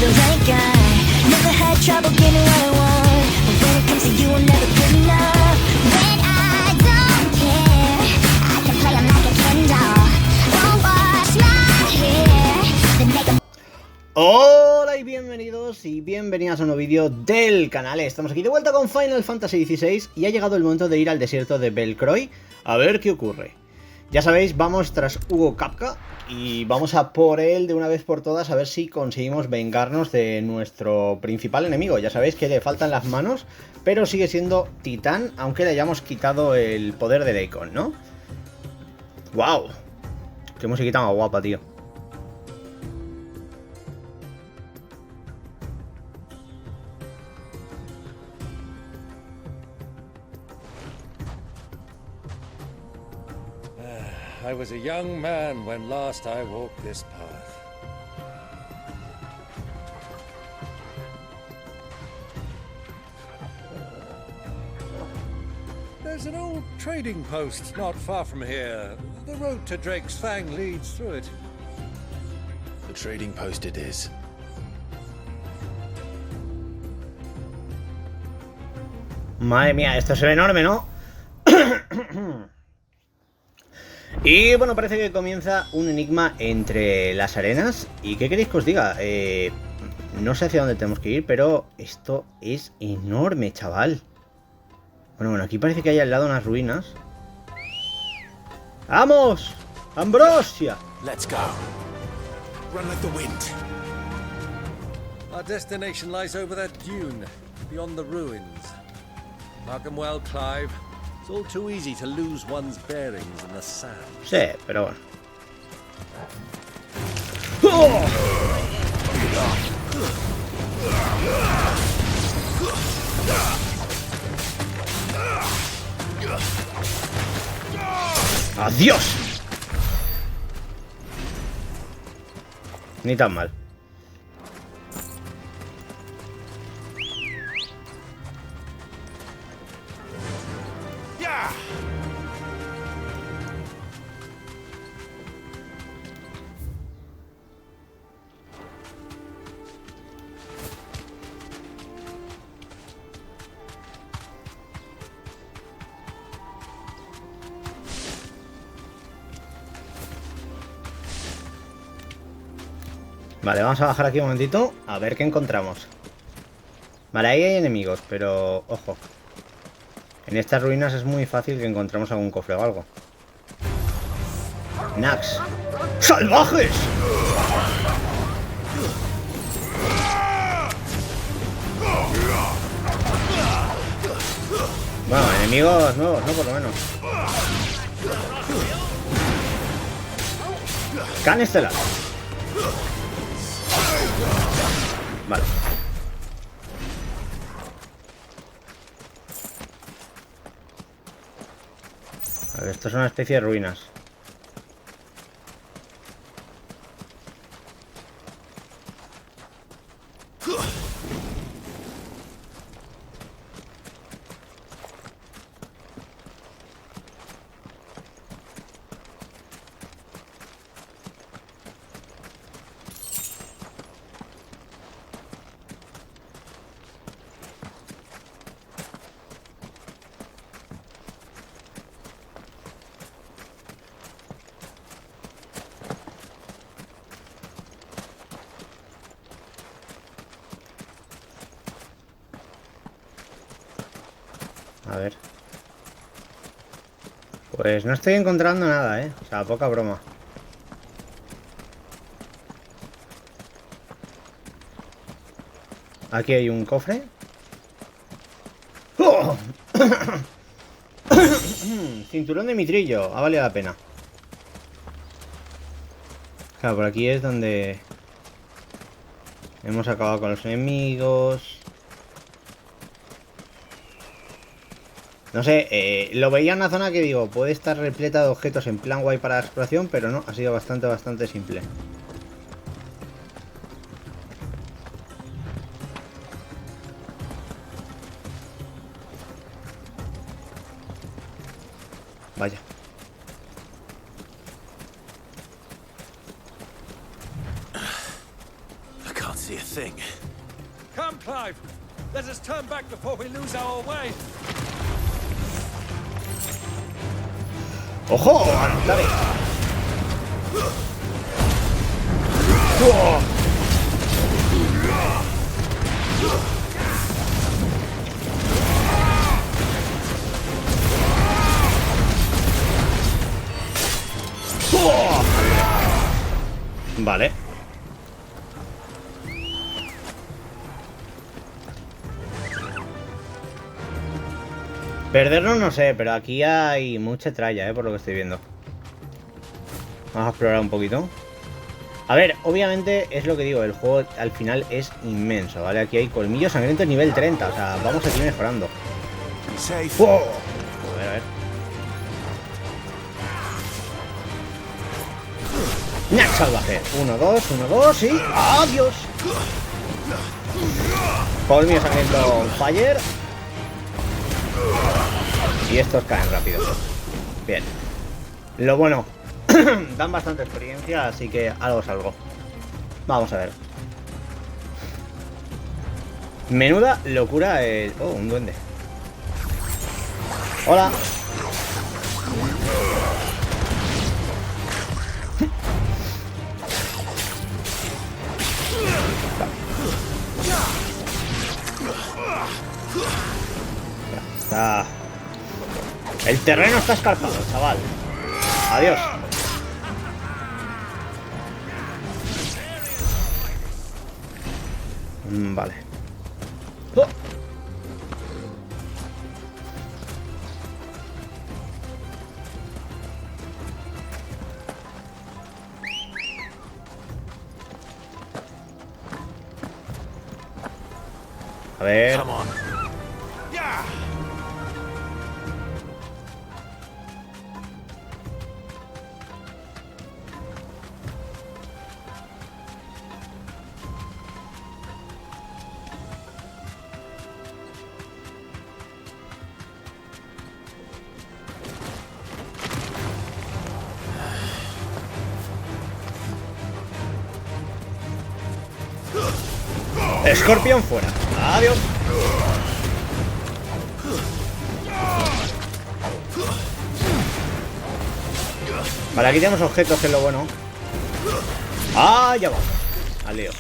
feels like I never had trouble getting what I want, but when it comes to you, I'm never good enough. When I don't care, I can play 'em like a Ken doll. Won't wash my hair, then make 'em. Hola y bienvenidos y bienvenidas a un nuevo vídeo del canal. Estamos aquí de vuelta con Final Fantasy XVI y ha llegado el momento de ir al desierto de Belcroy a ver qué ocurre. Ya sabéis, vamos tras Hugo Kapka y vamos a por él de una vez por todas a ver si conseguimos vengarnos de nuestro principal enemigo. Ya sabéis que le faltan las manos, pero sigue siendo titán, aunque le hayamos quitado el poder de Deacon, ¿no? ¡Wow! ¡Qué musiquita más guapa, tío! I was a young man when last I walked this path. There's an old trading post not far from here. The road to Drake's Fang leads through it. The trading post it is. Madre mía, esto se ve enorme, ¿no? Y bueno, parece que comienza un enigma entre las arenas. ¿Y qué queréis que os diga? No sé hacia dónde tenemos que ir, pero esto es enorme, chaval. Bueno, aquí parece que hay al lado unas ruinas. ¡Vamos! ¡Ambrosia! Let's go. Run like the wind. Our destination lies over that dune, beyond the ruins. Mark 'em well, Clive. It's all too easy to lose one's bearings in the sand. Sí, pero bueno. ¡Oh! ¡Adiós! Ni tan mal. Vale, vamos a bajar aquí un momentito a ver qué encontramos. Vale, ahí hay enemigos, pero ojo. En estas ruinas es muy fácil que encontremos algún cofre o algo. Nax. ¡Salvajes! Bueno, enemigos nuevos, ¿no? Por lo menos. Can estelar. Vale. A ver, esto es una especie de ruinas. A ver. Pues no estoy encontrando nada, ¿eh? O sea, poca broma. Aquí hay un cofre. ¡Oh! Cinturón de mitrillo. Ha valido la pena. Claro, por aquí es donde hemos acabado con los enemigos. No sé, lo veía en una zona que digo, puede estar repleta de objetos en plan guay para la exploración, pero no, ha sido bastante simple. Vaya. see a thing. Come, Clive. Let us turn back before we lose our way. ¡Ojo! ¡Dale! ¡Oh! ¡Oh! Vale. Perdernos no sé, pero aquí hay mucha tralla, por lo que estoy viendo. Vamos a explorar un poquito. A ver, obviamente es lo que digo, el juego al final es inmenso, ¿vale? Aquí hay colmillos sangrientos nivel 30, o sea, vamos aquí mejorando. ¡Oh! A ver, a ver. ¡Nac salvaje! 1, 2, 1, 2 y... ¡adiós! Colmillo sangriento on fire. Y estos caen rápido. Bien. Lo bueno, dan bastante experiencia, así que algo es algo. Vamos a ver. Menuda locura el... Oh, un duende. Hola. Ya está. El terreno está escarpado, chaval. Adiós. Vale. ¡Oh! A ver. Come on. Yeah. Escorpión fuera. Adiós. Vale, aquí tenemos objetos, que es lo bueno. Ah, ya va. Al lío.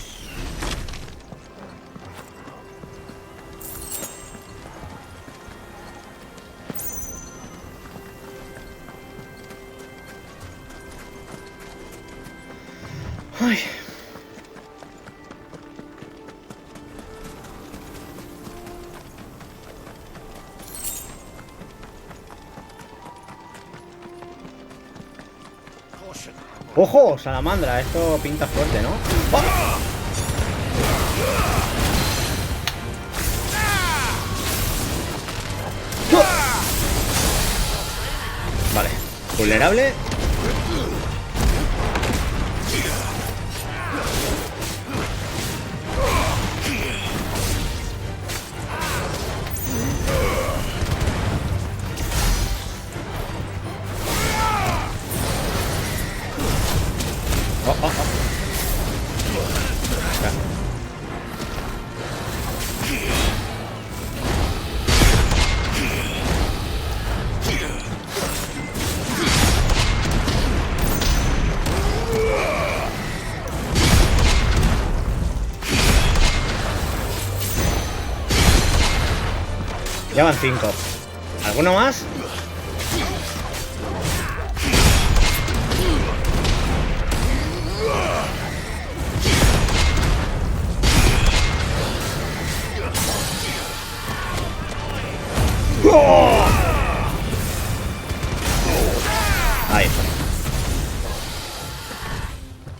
Ay. ¡Ojo! Salamandra, esto pinta fuerte, ¿no? ¡Oh! Vale, vulnerable. Ya van 5. ¿Alguno más? ¡Oh! Ahí está.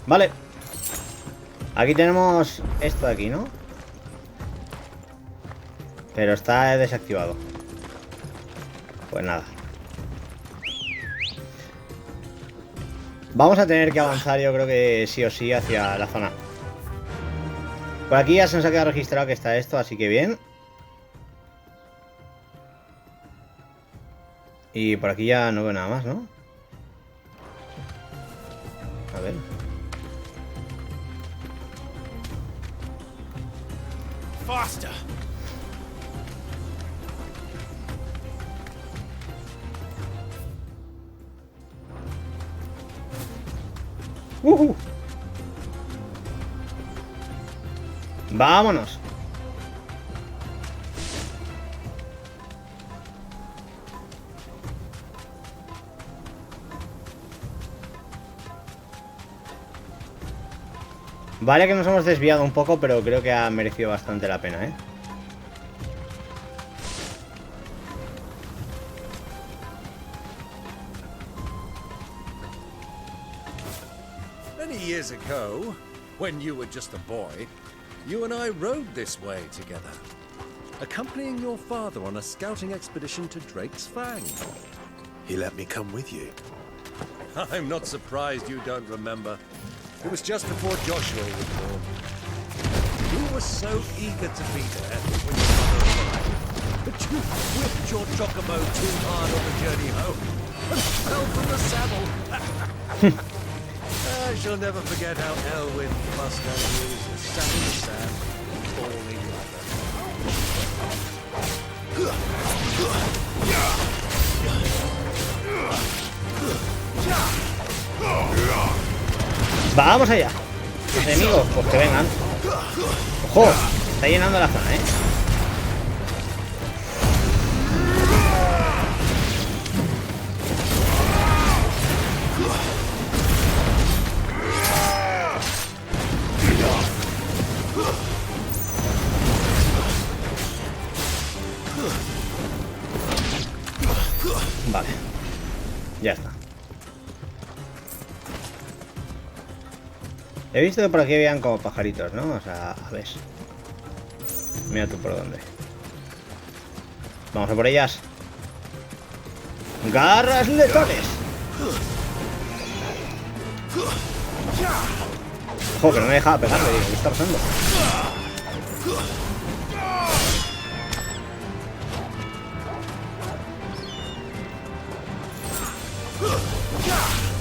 Vale. Aquí tenemos esto de aquí, ¿no? Pero está desactivado. Pues nada. Vamos a tener que avanzar, yo creo que sí o sí, hacia la zona. Por aquí ya se nos ha quedado registrado que está esto, así que bien. Y por aquí ya no veo nada más, ¿no? A ver. Faster. Vámonos. Vale que nos hemos desviado un poco, pero creo que ha merecido bastante la pena, ¿eh? Many years ago, when you were just a boy, you and I rode this way together, accompanying your father on a scouting expedition to Drake's Fang. He let me come with you. I'm not surprised you don't remember. It was just before Joshua was born. You were so eager to be there when your mother arrived, but you whipped your chocobo too hard on the journey home and fell from the saddle. I shall never forget how Elwyn must have used sat in the sand, falling like Vamos allá. Los enemigos, pues que vengan. Ojo, está llenando la zona, ¿eh? Vale. Ya está. He visto que por aquí habían como pajaritos, ¿no? O sea, a ver. Mira tú por dónde. Vamos a por ellas. ¡Garras letales! Ojo, que no me dejaba pegarle, digo, ¿qué está pasando?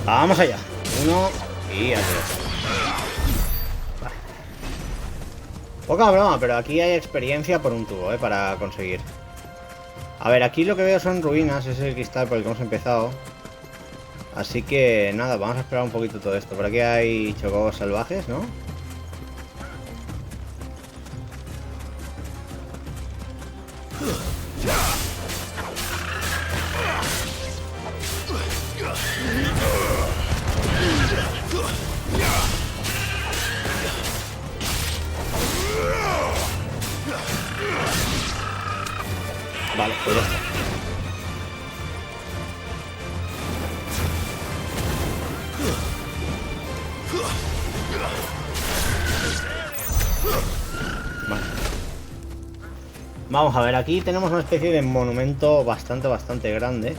Vamos allá. Uno y a tres. Vale. Poca broma, pero aquí hay experiencia por un tubo, para conseguir. A ver, aquí lo que veo son ruinas, ese es el cristal por el que hemos empezado. Así que nada, vamos a esperar un poquito todo esto. Por aquí hay chocobos salvajes, ¿no? Vale, pues ya está. Vale. Vamos a ver, aquí tenemos una especie de monumento bastante grande.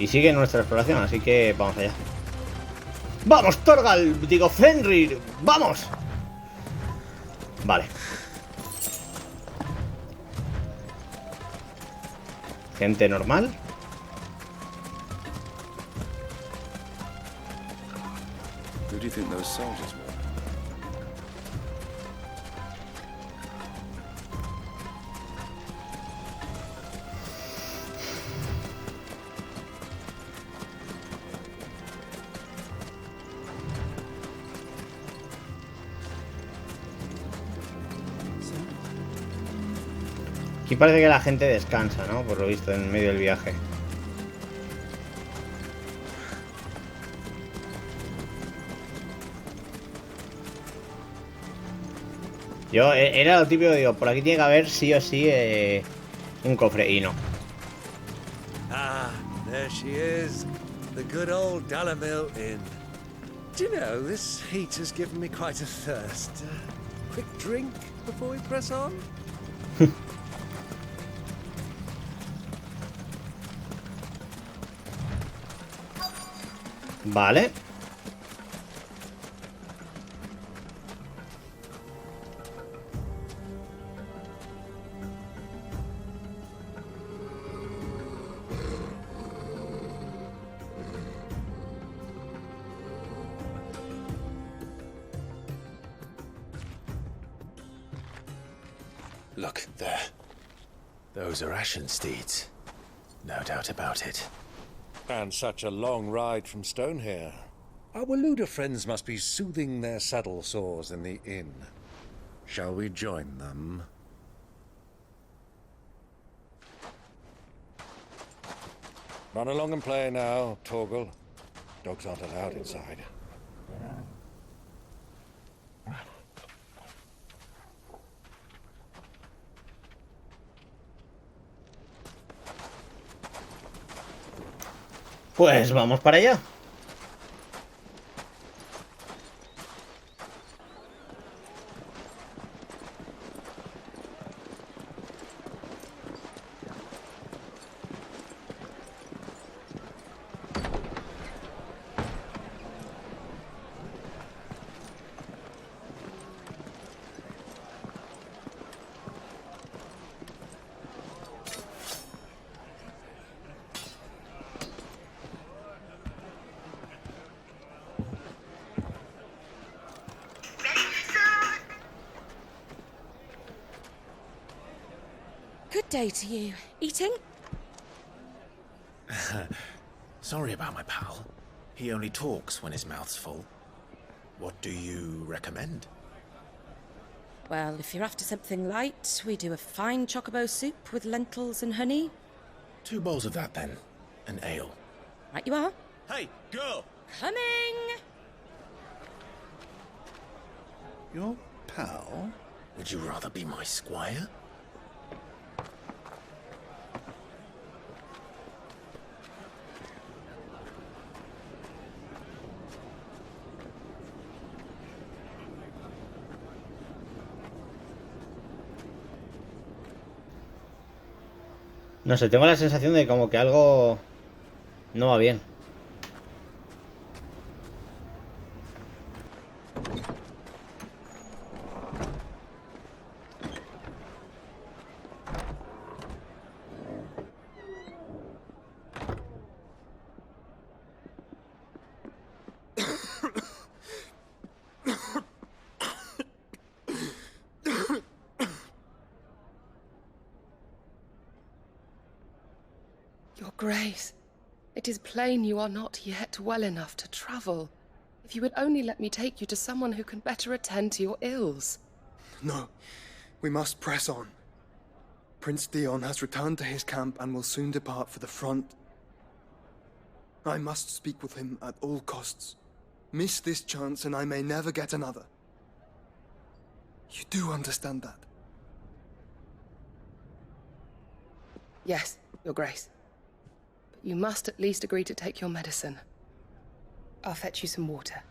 Y sigue nuestra exploración, así que vamos allá. ¡Vamos, Torgal! Digo, Fenrir, ¡vamos! Vale. Gente normal. Who do you think those soldiers were? Aquí parece que la gente descansa, ¿no? Por lo visto, en medio del viaje. Yo, era lo típico, digo, por aquí tiene que haber sí o sí un cofre, y no. Ah, there she is. The good old Dalamil Inn. Do you know, this heat has given me quite a thirst. Quick drink before we press on? Vale. Look, there. Those are ashen steeds. No doubt about it. And such a long ride from Stonehair. Our Waloed friends must be soothing their saddle sores in the inn. Shall we join them? Run along and play now, Torgal. Dogs aren't allowed inside. Pues vamos para allá. Good day to you. Eating? Sorry about my pal. He only talks when his mouth's full. What do you recommend? Well, if you're after something light, we do a fine chocobo soup with lentils and honey. 2 bowls of that, then. An ale. Right you are. Hey, girl! Coming! Your pal? Would you rather be my squire? No sé, tengo la sensación de como que algo no va bien. Your Grace, it is plain you are not yet well enough to travel. If you would only let me take you to someone who can better attend to your ills. No, we must press on. Prince Dion has returned to his camp and will soon depart for the front. I must speak with him at all costs. Miss this chance and I may never get another. You do understand that? Yes, Your Grace. But you must at least agree to take your medicine. I'll fetch you some water.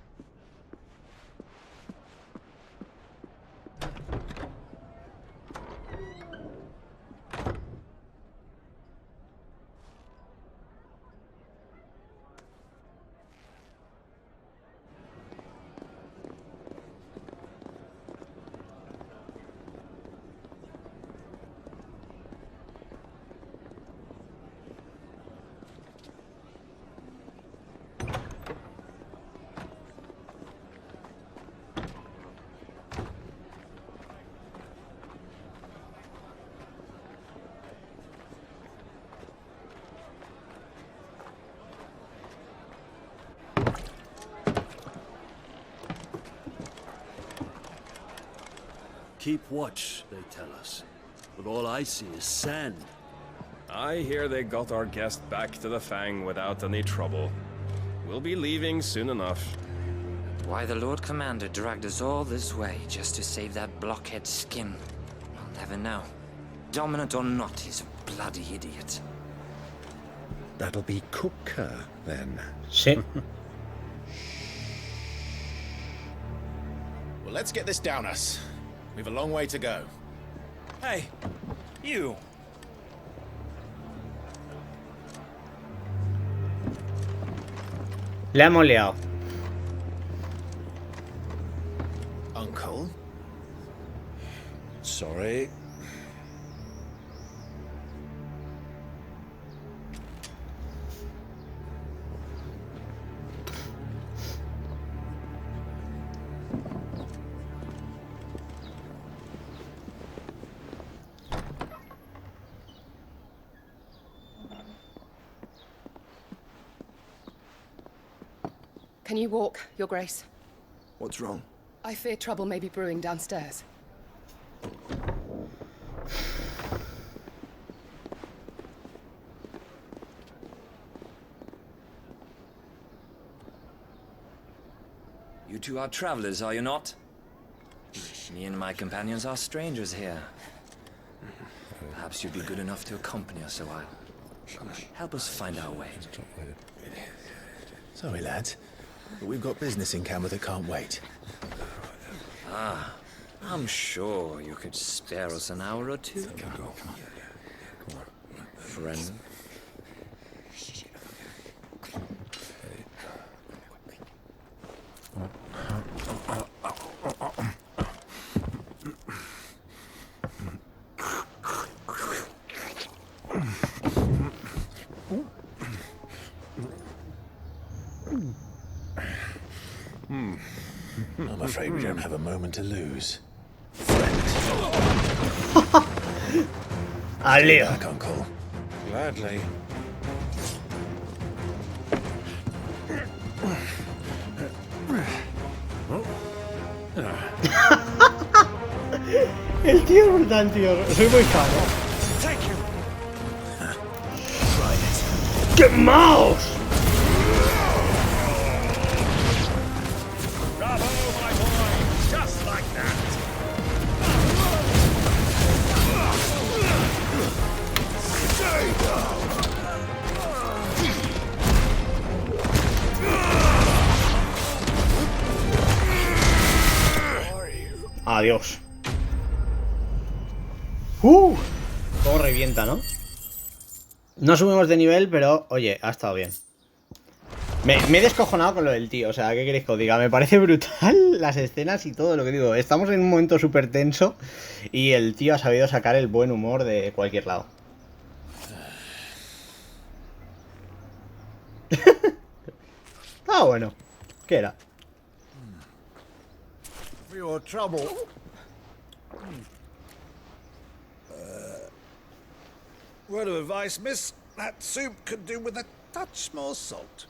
Keep watch, they tell us. But all I see is sand. I hear they got our guest back to the Fang without any trouble. We'll be leaving soon enough. Why the Lord Commander dragged us all this way just to save that blockhead's skin, I'll never know. Dominant or not, he's a bloody idiot. That'll be Cooker, then. Sí. Well, let's get this down us. We've a long way to go. Hey, you. Le hemos liado. Uncle? Sorry. Can you walk, Your Grace? What's wrong? I fear trouble may be brewing downstairs. You two are travelers, are you not? Me and my companions are strangers here. Perhaps you'd be good enough to accompany us a while. Help us find our way. Sorry, lads, but we've got business in camera that can't wait. Ah, I'm sure you could spare us an hour or two. Come on. Friend. I'm afraid we don't have a moment to lose. Alio. Back, Uncle. Gladly. El tío es brutal, tío. Soy muy fan. ¡Quemaos! Bravo, my boy! Just like that! Adiós. Cómo revienta, ¿no? No subimos de nivel, pero, oye, ha estado bien. Me he descojonado con lo del tío, o sea, ¿qué queréis que os diga? Me parece brutal las escenas y todo lo que digo. Estamos en un momento súper tenso y el tío ha sabido sacar el buen humor de cualquier lado. Ah, bueno. ¿Qué era? For your trouble. Word of advice, miss. That soup could do with a touch more salt.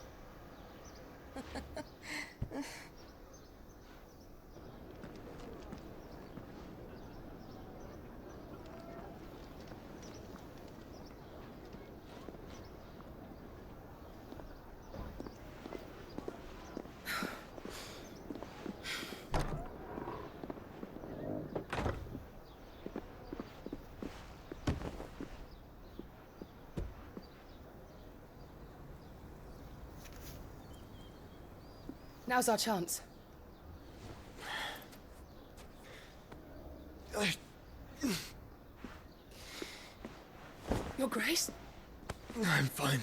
Now's our chance. Your Grace? I'm fine.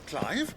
Clive?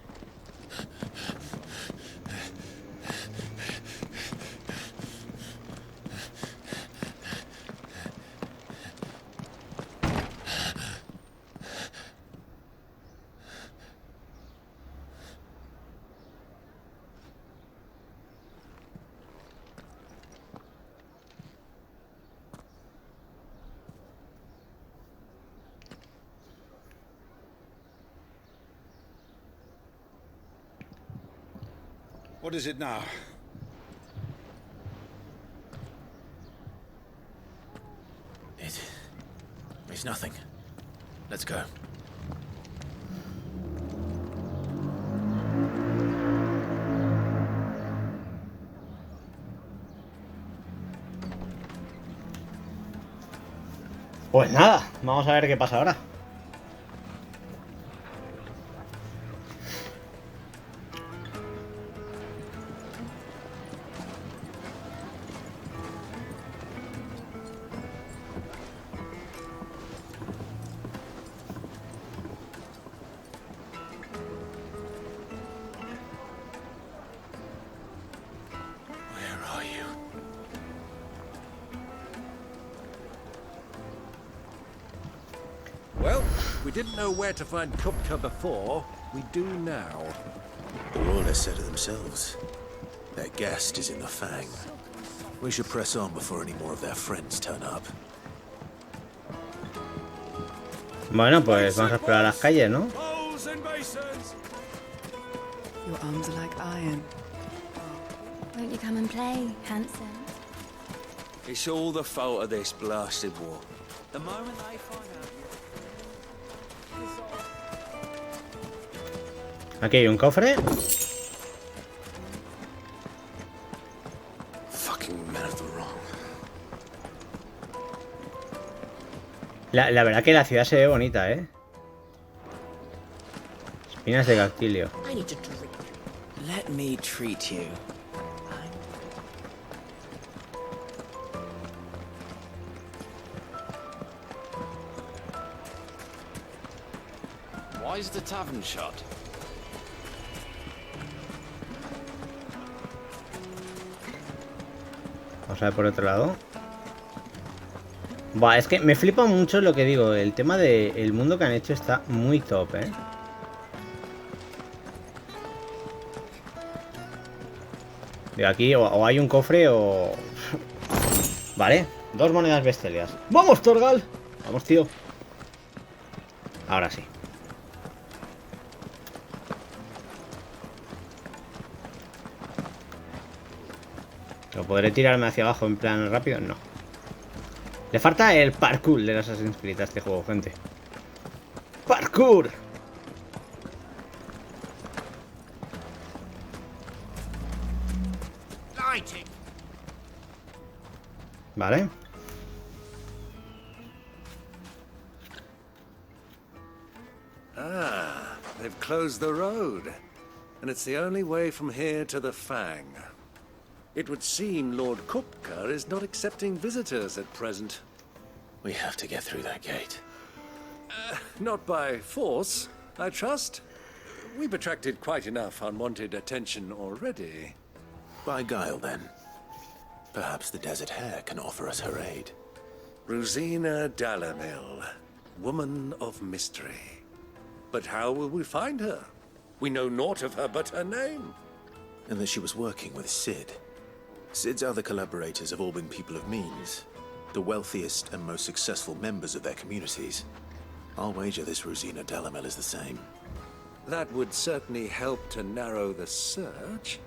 What is it now? It's nothing. Let's go. Pues nada, vamos a ver qué pasa ahora. we didn't know where to find Kupka before, we do now. The Royalists said it themselves. Their guest is in the Fang. We should press on before any more of their friends turn up. Bueno, pues vamos a explorar las calles, ¿no? Your arms are like iron. Won't you come and play, handsome? It's all the fault of this blasted war. The moment they find out... Aquí hay un cofre. Fucking men of the wrong. La verdad que la ciudad se ve bonita, ¿eh? Espinas de cactilio. Let me treat you. Why is the tavern shut? Vamos a ver por otro lado. Buah, es que me flipa mucho lo que digo. El tema del mundo que han hecho está muy top, ¿eh? De aquí o hay un cofre o... Vale, 2 monedas bestelias. ¡Vamos, Torgal! Vamos, tío. Ahora sí. ¿Lo podré tirarme hacia abajo en plan rápido? No. Le falta el parkour de Assassin's Creed a este juego, gente. ¡Parkour! Vale. Ah, they've closed the road. And it's the only way from here to the Fang. It would seem Lord Kupka is not accepting visitors at present. We have to get through that gate. Not by force, I trust. We've attracted quite enough unwanted attention already. By guile, then. Perhaps the Desert Hare can offer us her aid. Rosina Dalamil, woman of mystery. But how will we find her? We know naught of her but her name. And that she was working with Sid. Sid's other collaborators have all been people of means. The wealthiest and most successful members of their communities. I'll wager this Rosina Dalamil is the same. That would certainly help to narrow the search.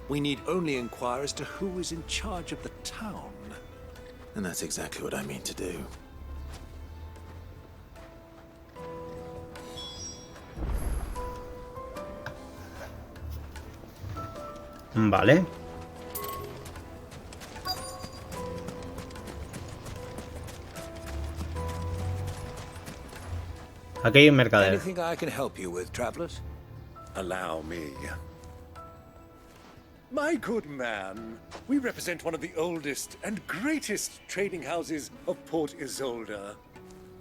We need only inquire as to who is in charge of the town. And that's exactly what I mean to do. Vale. Aquí hay un mercader. Anything I can help you with, travelers? Allow me. My good man, we represent one of the oldest and greatest trading houses of Port Isolde.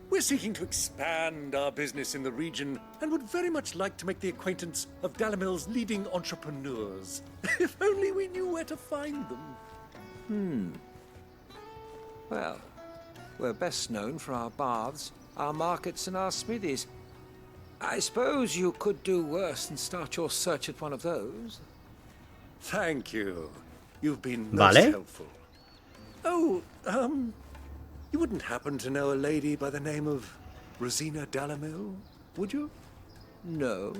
We're seeking to expand our business in the region and would very much like to make the acquaintance of Dalamil's leading entrepreneurs. If only we knew where to find them. Well, we're best known for our baths, our markets and our smithies. I suppose you could do worse than start your search at one of those. Thank you. You've been most helpful. Oh, you wouldn't happen to know a lady by the name of Rosina Dalamil, would you? No.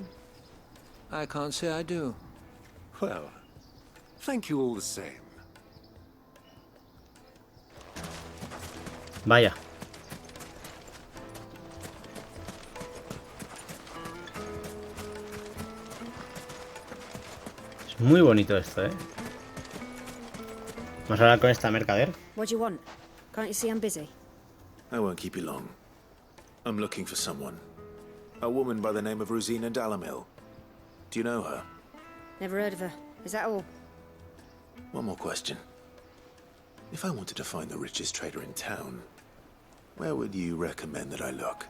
I can't say I do. Well, thank you all the same. Vaya. Es muy bonito esto, ¿eh? Vamos a hablar con esta mercader. What do you want? Can't you see I'm busy? I won't keep you long. I'm looking for someone. A woman by the name of Rosina Dalamil. Do you know her? Never heard of her. Is that all? One more question. If I wanted to find the richest trader in town, where would you recommend that I look?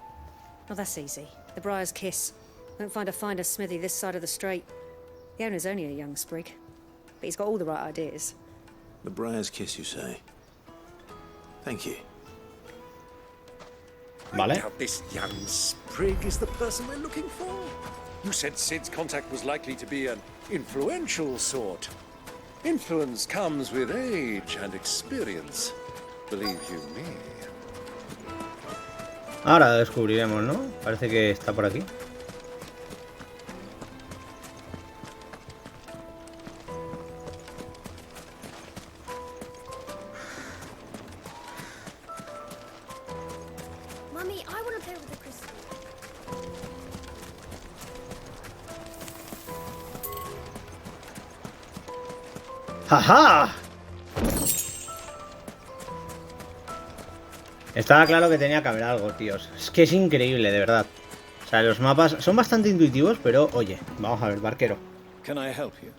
Oh, that's easy. The Briar's Kiss. Won't find a finer smithy this side of the strait. The owner's only a young sprig, but he's got all the right ideas. The Briar's Kiss, you say? Thank you. Vale. I doubt this young sprig is the person we're looking for. You said Sid's contact was likely to be an influential sort. Influence comes with age and experience. Believe you me. Ahora lo descubriremos, ¿no? Parece que está por aquí. Mummy, I want to play with the crystal. ¡Jaja! Estaba claro que tenía que haber algo, tíos. Es que es increíble, de verdad. O sea, los mapas son bastante intuitivos, pero oye, vamos a ver, barquero. Can I help you?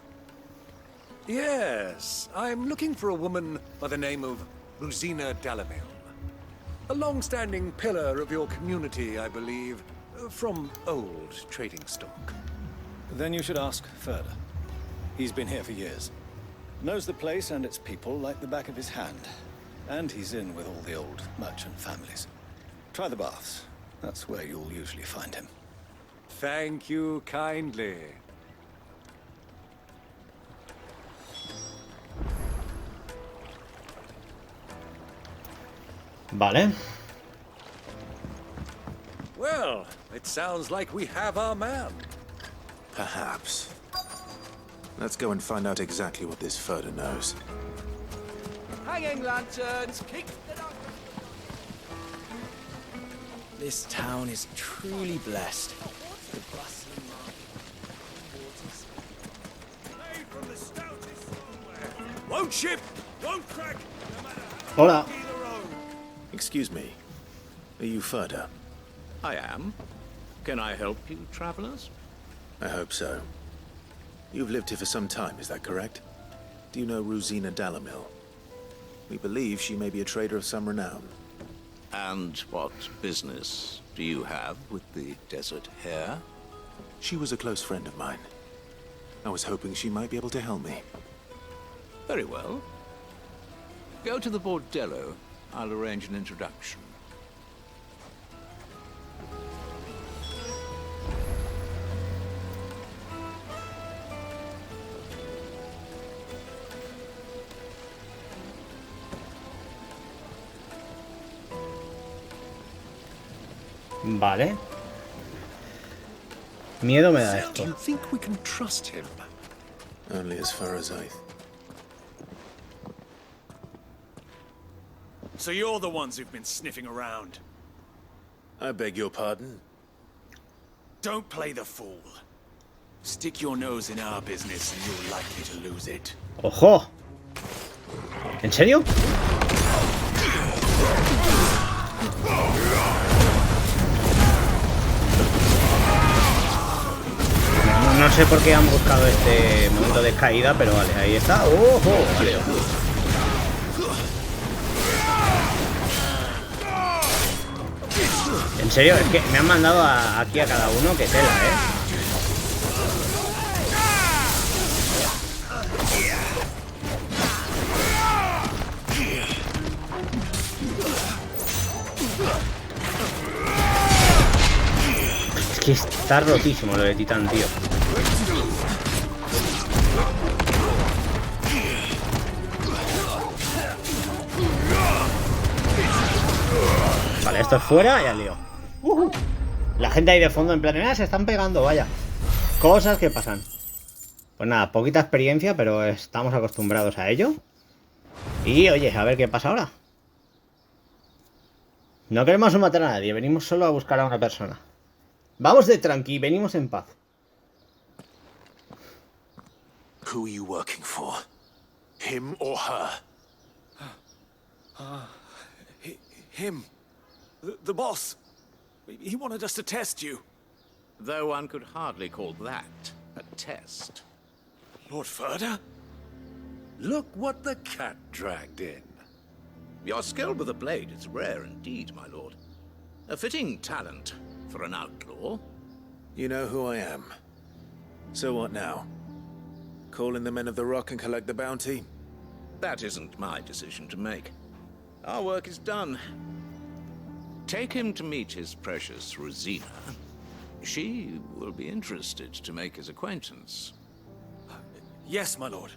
Yes, I'm looking for a woman by the name of Rosina Dalamil. A long-standing pillar of your community, I believe, from old trading stock. Then you should ask Ferda. He's been here for years. Knows the place and its people like the back of his hand. And he's in with all the old merchant families. Try the baths. That's where you'll usually find him. Thank you kindly. Vale. Well, it sounds like we have our man. Perhaps. Let's go and find out exactly what this Ferda knows. Hanging lanterns, kick the dark. This town is truly blessed. Won't ship, won't crack, no matter how Hola. either own. Excuse me. Are you Ferda? I am. Can I help you, travelers? I hope so. You've lived here for some time, is that correct? Do you know Rosina Dalamil? We believe she may be a trader of some renown. And what business do you have with the desert hare? She was a close friend of mine. I was hoping she might be able to help me. Very well. Go to the bordello. I'll arrange an introduction. Vale. Miedo me da Do esto. you think we can trust him? Only as far as I... So you're the ones who've been sniffing around. I beg your pardon? Don't play the fool. Stick your nose in our business and you're likely to lose it. ¡Ojo! ¿En serio? No sé por qué han buscado este momento de caída, pero vale, ahí está. ¡Ojo! Vale. En serio, es que me han mandado aquí a cada uno, que tela, Es que está rotísimo lo de Titán, tío. Vale, esto es fuera y al lío. La gente ahí de fondo en plan, mira, se están pegando, vaya. Cosas que pasan. Pues nada, poquita experiencia, pero estamos acostumbrados a ello. Y oye, a ver qué pasa ahora. No queremos matar a nadie, venimos solo a buscar a una persona. Vamos de tranqui, venimos en paz. Who are you working for? Him or her? Him. The boss. He wanted us to test you. Though one could hardly call that a test. Lord Ferda? Look what the cat dragged in. Your skill with the blade is rare indeed, my lord. A fitting talent for an outlaw. You know who I am. So what now? Call in the men of the Rock and collect the bounty? That isn't my decision to make. Our work is done. Take him to meet his precious Rosina. She will be interested to make his acquaintance. Yes, my lord.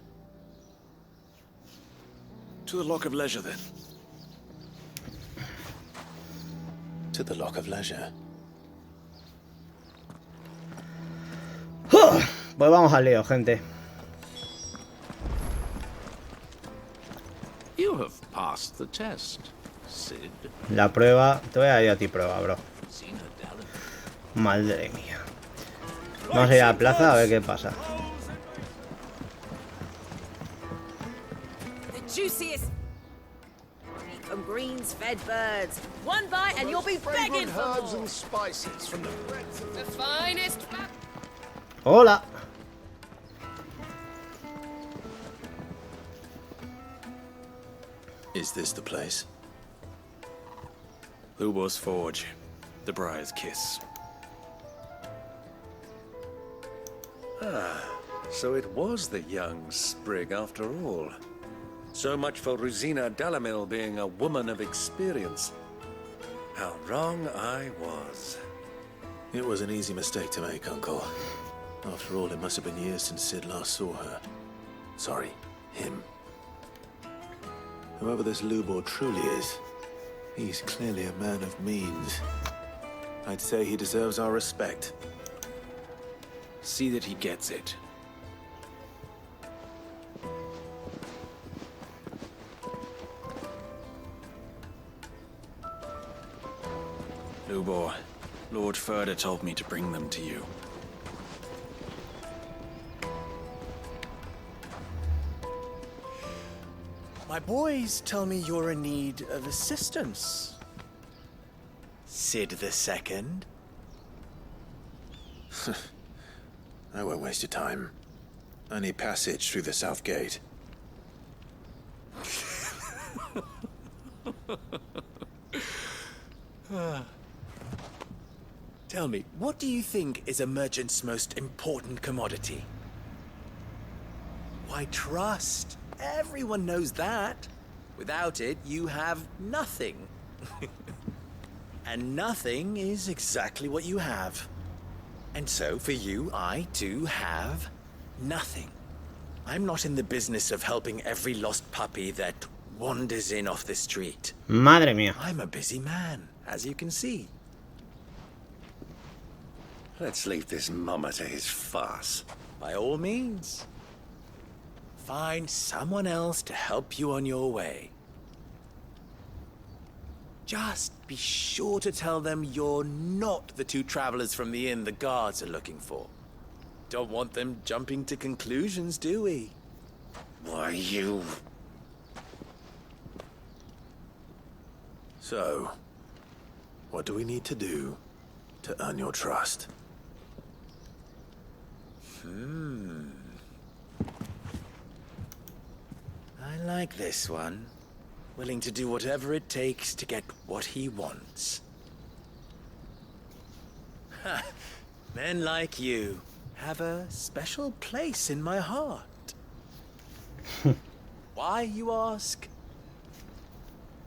To the Lock of Leisure, then. To the Lock of Leisure. Pues vamos al lío, gente. You have passed the test, Sid. La prueba... Te voy a ir a ti prueba, bro. Madre mía. Vamos a ir a la plaza a ver qué pasa. The juiciest from greens fed birds. One bite and you'll be begging for herbs more. and spices from the breadth of The finest. Hola. Is this the place? Hugo's Forge. The Briar's Kiss. Ah, so it was the young sprig after all. So much for Rosina Dalamil being a woman of experience. How wrong I was. It was an easy mistake to make, Uncle. After all, it must have been years since Sid last saw her. Sorry, him. Whoever this Lubor truly is, he's clearly a man of means. I'd say he deserves our respect. See that he gets it. Lubor, Lord Furder told me to bring them to you. My boys tell me you're in need of assistance. Sid the Second? I won't waste your time. I need passage through the south gate. Tell me, what do you think is a merchant's most important commodity? Why, trust. Everyone knows that. Without it, you have nothing. And nothing is exactly what you have. And so, for you, I too have nothing. I'm not in the business of helping every lost puppy that wanders in off the street. Madre mía. I'm a busy man, as you can see. Let's leave this mummer to his farce. By all means. Find someone else to help you on your way. Just be sure to tell them you're not the two travelers from the inn the guards are looking for. Don't want them jumping to conclusions, do we? Why, you... So, what do we need to do to earn your trust? I like this one. Willing to do whatever it takes to get what he wants. Ha! Men like you have a special place in my heart. Why, you ask?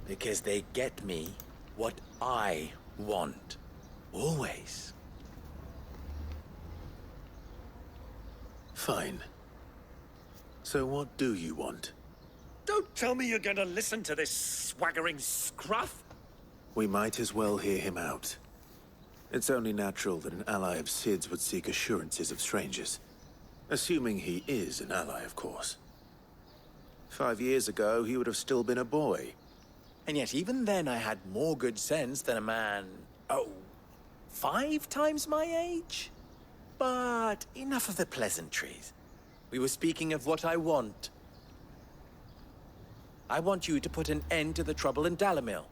Because they get me what I want. Always. Fine. So what do you want? Don't tell me you're gonna listen to this swaggering scruff! We might as well hear him out. It's only natural that an ally of Sid's would seek assurances of strangers. Assuming he is an ally, of course. 5 years ago, he would have still been a boy. And yet even then I had more good sense than a man, 5 times my age? But enough of the pleasantries. We were speaking of what I want. I want you to put an end to the trouble in Dalamil.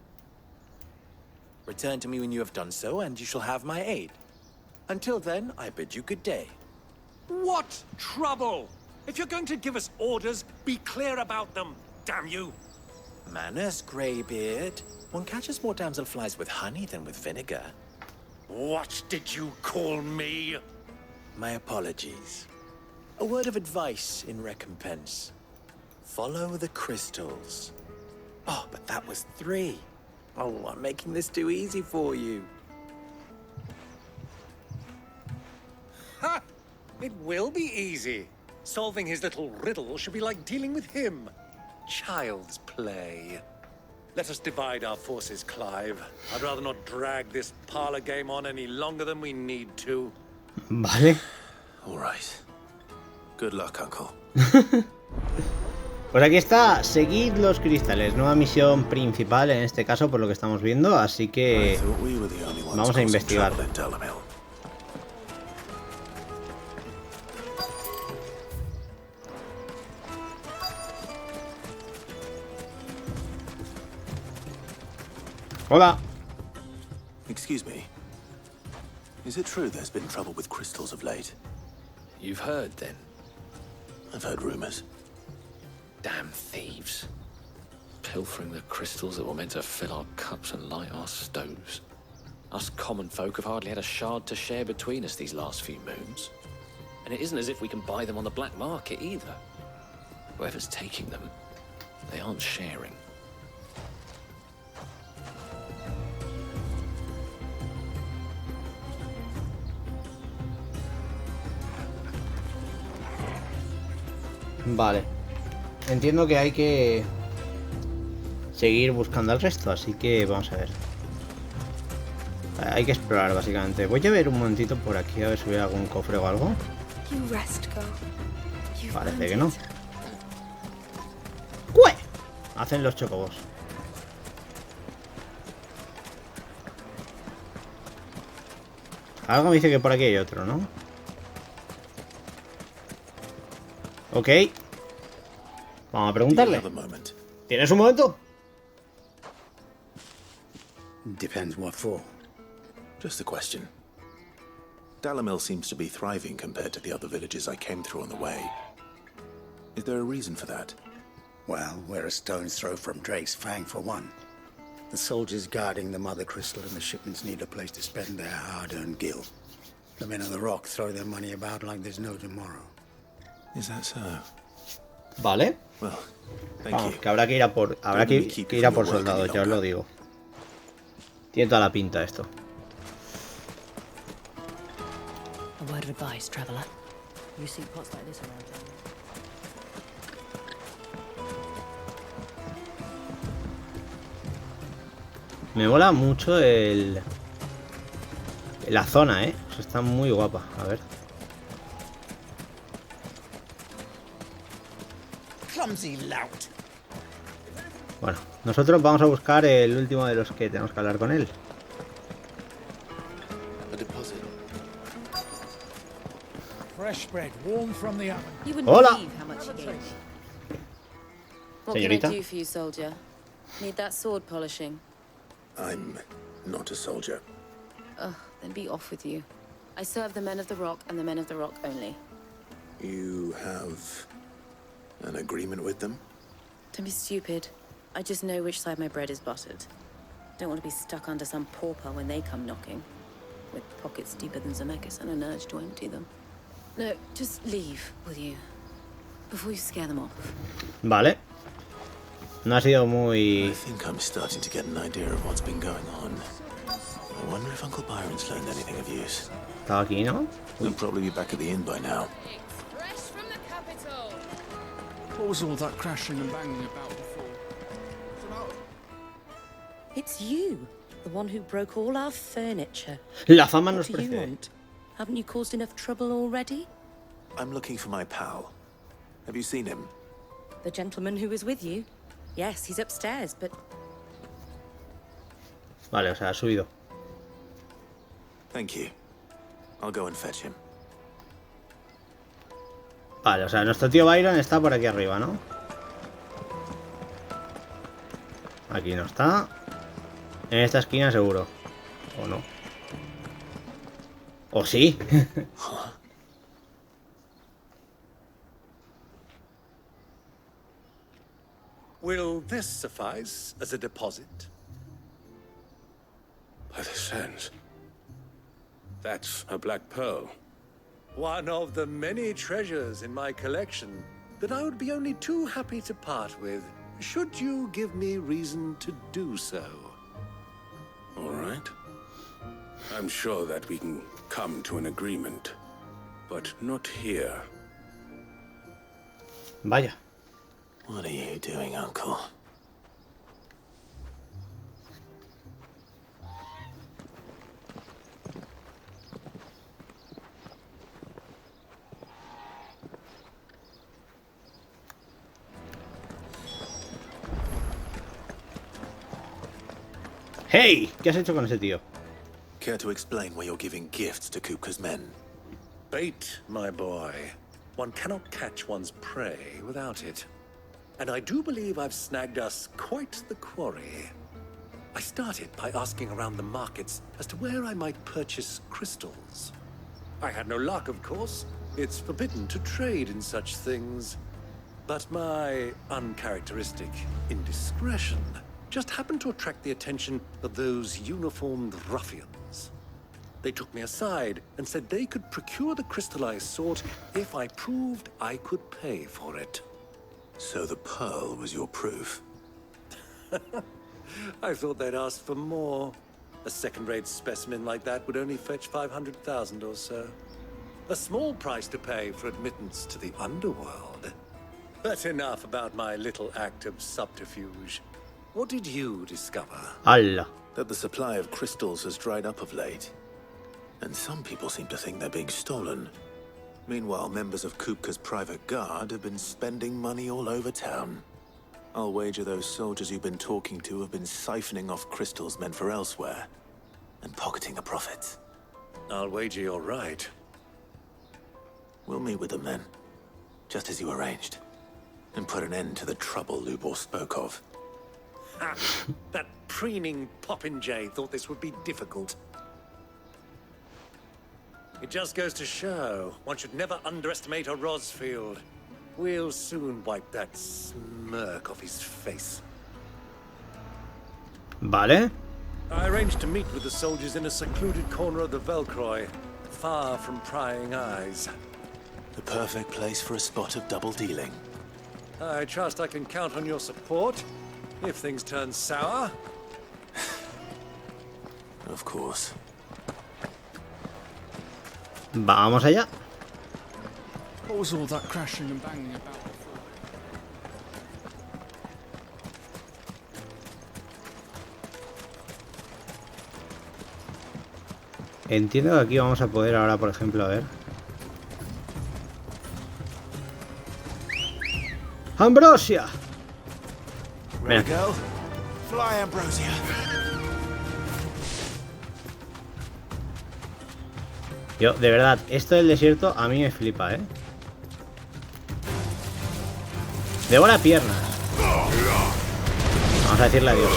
Return to me when you have done so, and you shall have my aid. Until then, I bid you good day. What trouble? If you're going to give us orders, be clear about them, damn you! Manners, Greybeard. One catches more damselflies with honey than with vinegar. What did you call me? My apologies. A word of advice in recompense. Follow the crystals. Oh, but that was 3. Oh, I'm making this too easy for you. Ha! It will be easy. Solving his little riddle should be like dealing with him. Child's play. Let us divide our forces, Clive. I'd rather not drag this parlor game on any longer than we need to. Vale. All right. Good luck, Uncle. Pues aquí está, seguid los cristales, nueva misión principal en este caso por lo que estamos viendo, así que vamos a investigar. Hola. Excuse me. Is it true there's been trouble with crystals of late? You've heard, then? I've heard rumors. Damn thieves. Pilfering the crystals that were meant to fill our cups and light our stoves. Us common folk have hardly had a shard to share between us these last few moons. And it isn't as if we can buy them on the black market either. Whoever's taking them, they aren't sharing. Vale. Entiendo que hay que seguir buscando al resto, así que vamos a ver. Hay que explorar básicamente. Voy a ver un momentito por aquí a ver si veo algún cofre o algo. Parece que no. ¡Cue! Hacen los chocobos. Algo me dice que por aquí hay otro, ¿no? Ok. Vamos a preguntarle. ¿Tienes un momento? Depends what for. Just a question. Dalamil seems to be thriving compared to the other villages I came through on the way. Is there a reason for that? Well, we're a stone's throw from Drake's Fang for one. The soldiers guarding the mother crystal and the shipments need a place to spend their hard-earned gil. The men of the rock throw their money about like there's no tomorrow. Is that so? Vale. Well, vamos, que habrá que ir a por soldados, ya os lo digo. Tiene toda la pinta esto. A word of advice, traveler. You see pots like this around town. Me mola mucho la zona, o sea, está muy guapa. A ver. Bueno, nosotros vamos a buscar el último de los que tenemos que hablar con él. Hola. Señorita. Need that sword polishing. I'm not a soldier. Ugh, then be off with you. I serve the men of the rock and the men of the rock only. You have an agreement with them? Don't be stupid. I just know which side my bread is buttered. Don't want to be stuck under some pauper when they come knocking. With pockets deeper than Zemeckis and an urge to empty them. No, just leave, will you? Before you scare them off. Vale. No ha sido muy... I think I'm starting to get an idea of what's been going on. I wonder if Uncle Byron's learned anything of use. Estaba aquí, ¿no? He'll probably be back at the inn by now. What was all that crashing and banging about before? It's you, the one who broke all our furniture. La fama nos What do you precede. want? Haven't you caused enough trouble already? I'm looking for my pal. Have you seen him? The gentleman who was with you? Yes, he's upstairs, but... Vale, o sea, ha subido. Thank you. I'll go and fetch him. Vale, o sea, nuestro tío Byron está por aquí arriba, ¿no? Aquí no está. En esta esquina seguro. ¿O no? ¿O sí? Will this suffice as a deposit? By the sands. That's a black pearl. One of the many treasures in my collection that I would be only too happy to part with, should you give me reason to do so. All right. I'm sure that we can come to an agreement, but not here. Vaya. What are you doing, Uncle? Hey, ¿qué has hecho con ese tío? Care to explain why you're giving gifts to Kupka's men? Bait, my boy. One cannot catch one's prey without it. And I do believe I've snagged us quite the quarry. I started by asking around the markets as to where I might purchase crystals. I had no luck, of course. It's forbidden to trade in such things. But my uncharacteristic indiscretion just happened to attract the attention of those uniformed ruffians. They took me aside and said they could procure the crystal I sought if I proved I could pay for it. So the pearl was your proof? I thought they'd ask for more. A second-rate specimen like that would only fetch 500,000 or so. A small price to pay for admittance to the underworld. But enough about my little act of subterfuge. What did you discover? Allah. That the supply of crystals has dried up of late. And some people seem to think they're being stolen. Meanwhile, members of Kupka's private guard have been spending money all over town. I'll wager those soldiers you've been talking to have been siphoning off crystals meant for elsewhere, and pocketing the profits. I'll wager you're right. We'll meet with them then, just as you arranged, and put an end to the trouble Lubor spoke of. Ha! That preening popinjay thought this would be difficult. It just goes to show, one should never underestimate a Rosfield. We'll soon wipe that smirk off his face. Vale. I arranged to meet with the soldiers in a secluded corner of the Velcroy, far from prying eyes. The perfect place for a spot of double dealing. I trust I can count on your support, if things turn sour. Of course. Vamos allá. What was all that crashing and banging about before? Entiendo que aquí vamos a poder ahora, por ejemplo, a ver. ¡Ambrosia! Ready to go? Fly, Ambrosia. Yo, de verdad, esto del desierto a mí me flipa, ¿eh? Devora piernas. Vamos a decirle adiós.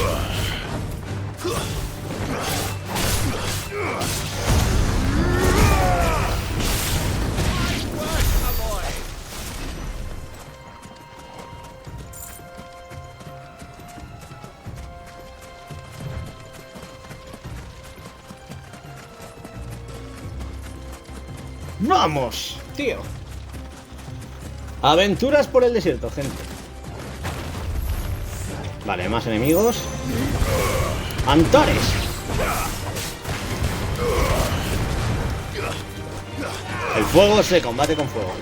¡Vamos, tío! Aventuras por el desierto, gente. Vale, más enemigos. ¡Antares! El fuego se combate con fuego.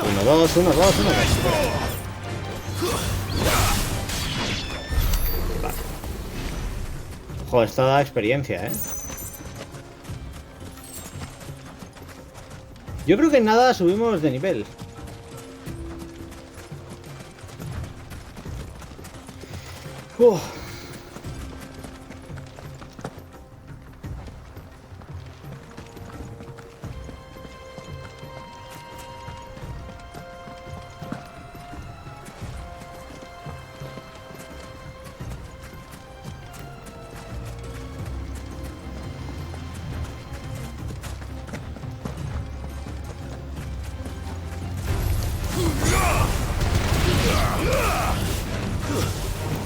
Uno, dos, uno, dos, uno, dos. Vale. Joder, esto da experiencia, ¿eh? Yo creo que en nada subimos de nivel.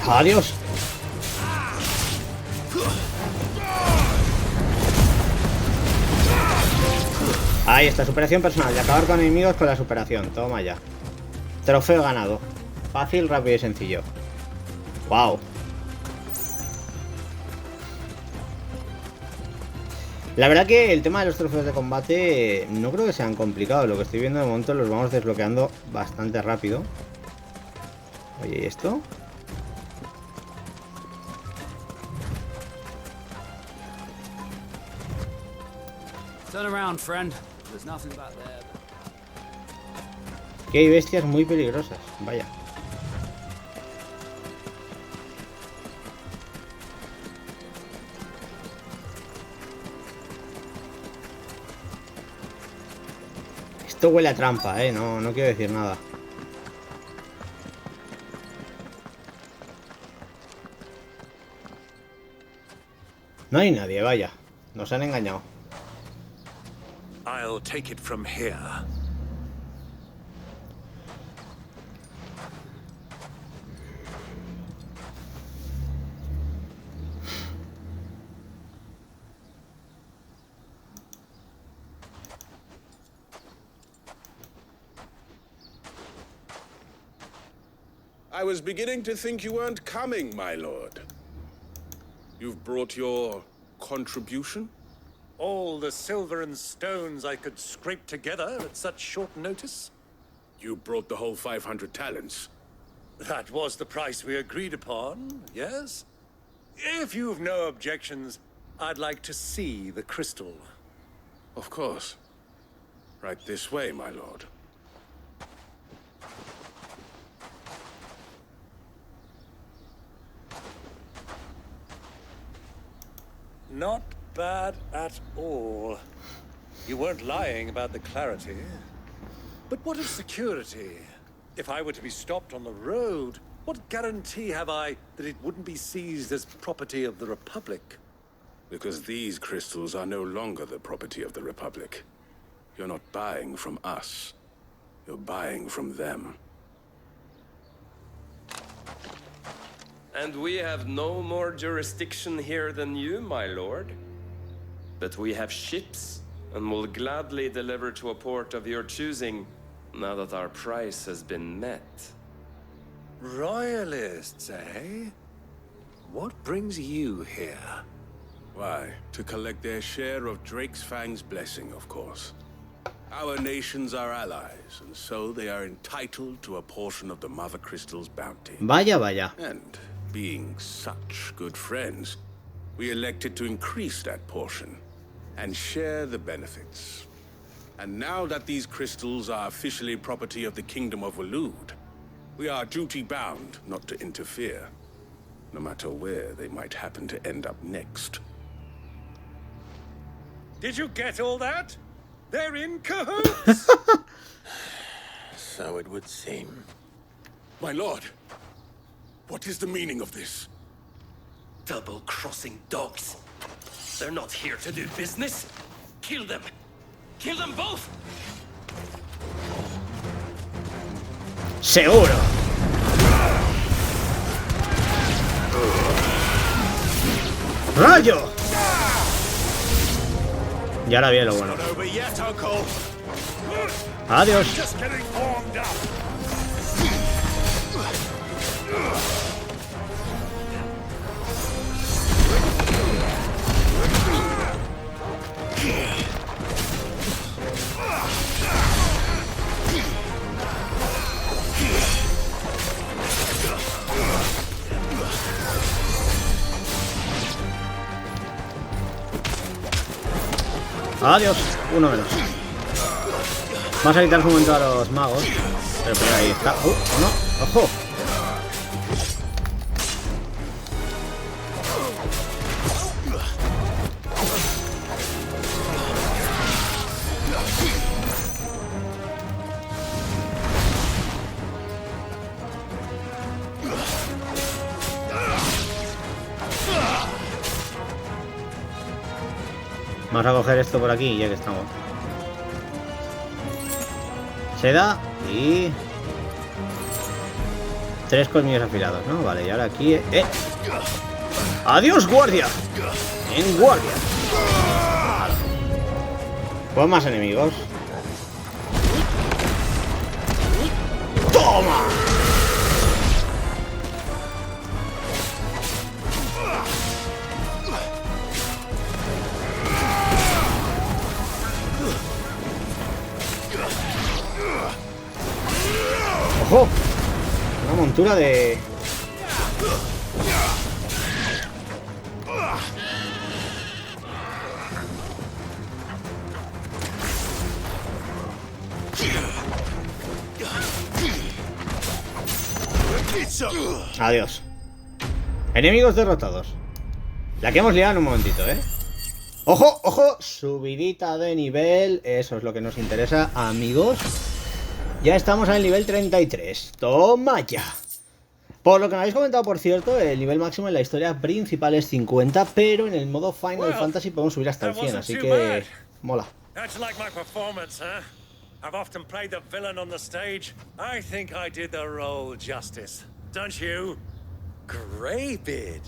Adiós. Ahí está, superación personal. De acabar con enemigos con la superación. Toma ya. Trofeo ganado. Fácil, rápido y sencillo. Wow. La verdad que el tema de los trofeos de combate no creo que sean complicados. Lo que estoy viendo de momento los vamos desbloqueando bastante rápido. Oye, ¿y esto? Turn around, friend. There's nothing back there. Que hay bestias muy peligrosas. Vaya. Esto huele a trampa, no quiero decir nada. No hay nadie, vaya. Nos han engañado. I'll take it from here. I was beginning to think you weren't coming, my lord. You've brought your contribution? All the silver and stones I could scrape together at such short notice? You brought the whole 500 talents. That was the price we agreed upon, yes? If you've no objections, I'd like to see the crystal. Of course. Right this way, my lord. Not bad at all. You weren't lying about the clarity. But what of security? If I were to be stopped on the road, what guarantee have I that it wouldn't be seized as property of the Republic? Because these crystals are no longer the property of the Republic. You're not buying from us. You're buying from them. And we have no more jurisdiction here than you, my lord. But we have ships, and will gladly deliver to a port of your choosing, now that our price has been met. Royalists, eh? What brings you here? Why, to collect their share of Drake's Fang's blessing, of course. Our nations are allies, and so they are entitled to a portion of the Mother Crystal's bounty. Vaya, vaya. And being such good friends, we elected to increase that portion and share the benefits. And now that these crystals are officially property of the Kingdom of Waloed, we are duty-bound not to interfere, no matter where they might happen to end up next. Did you get all that? They're in cahoots! So it would seem. My lord, what is the meaning of this? Double-crossing dogs. They're not here to do business. Kill them. Kill them both. Seguro. ¡Rayo! Y ahora viene lo bueno. Adiós. Adiós, uno menos. Vamos a quitar un momento a los magos. Pero por ahí está. No, ojo. Vamos a coger esto por aquí, ya que estamos. Seda y... 3 colmillos afilados, ¿no? Vale, y ahora aquí... ¡Adiós, guardia! En guardia. Pues más enemigos. ¡Toma! ¡Ojo! Una montura de... Adiós. Enemigos derrotados. La que hemos liado en un momentito, ¿eh? ¡Ojo, ojo! Subidita de nivel. Eso es lo que nos interesa, amigos. Ya estamos al nivel 33. ¡Toma ya! Por lo que me habéis comentado, por cierto, el nivel máximo en la historia principal es 50, pero en el modo Final Fantasy podemos subir hasta el 100, así que... mola. How'd you like my performance, huh? I've often played the villain on the stage. I think I did the role justice. Don't you? Greybeard,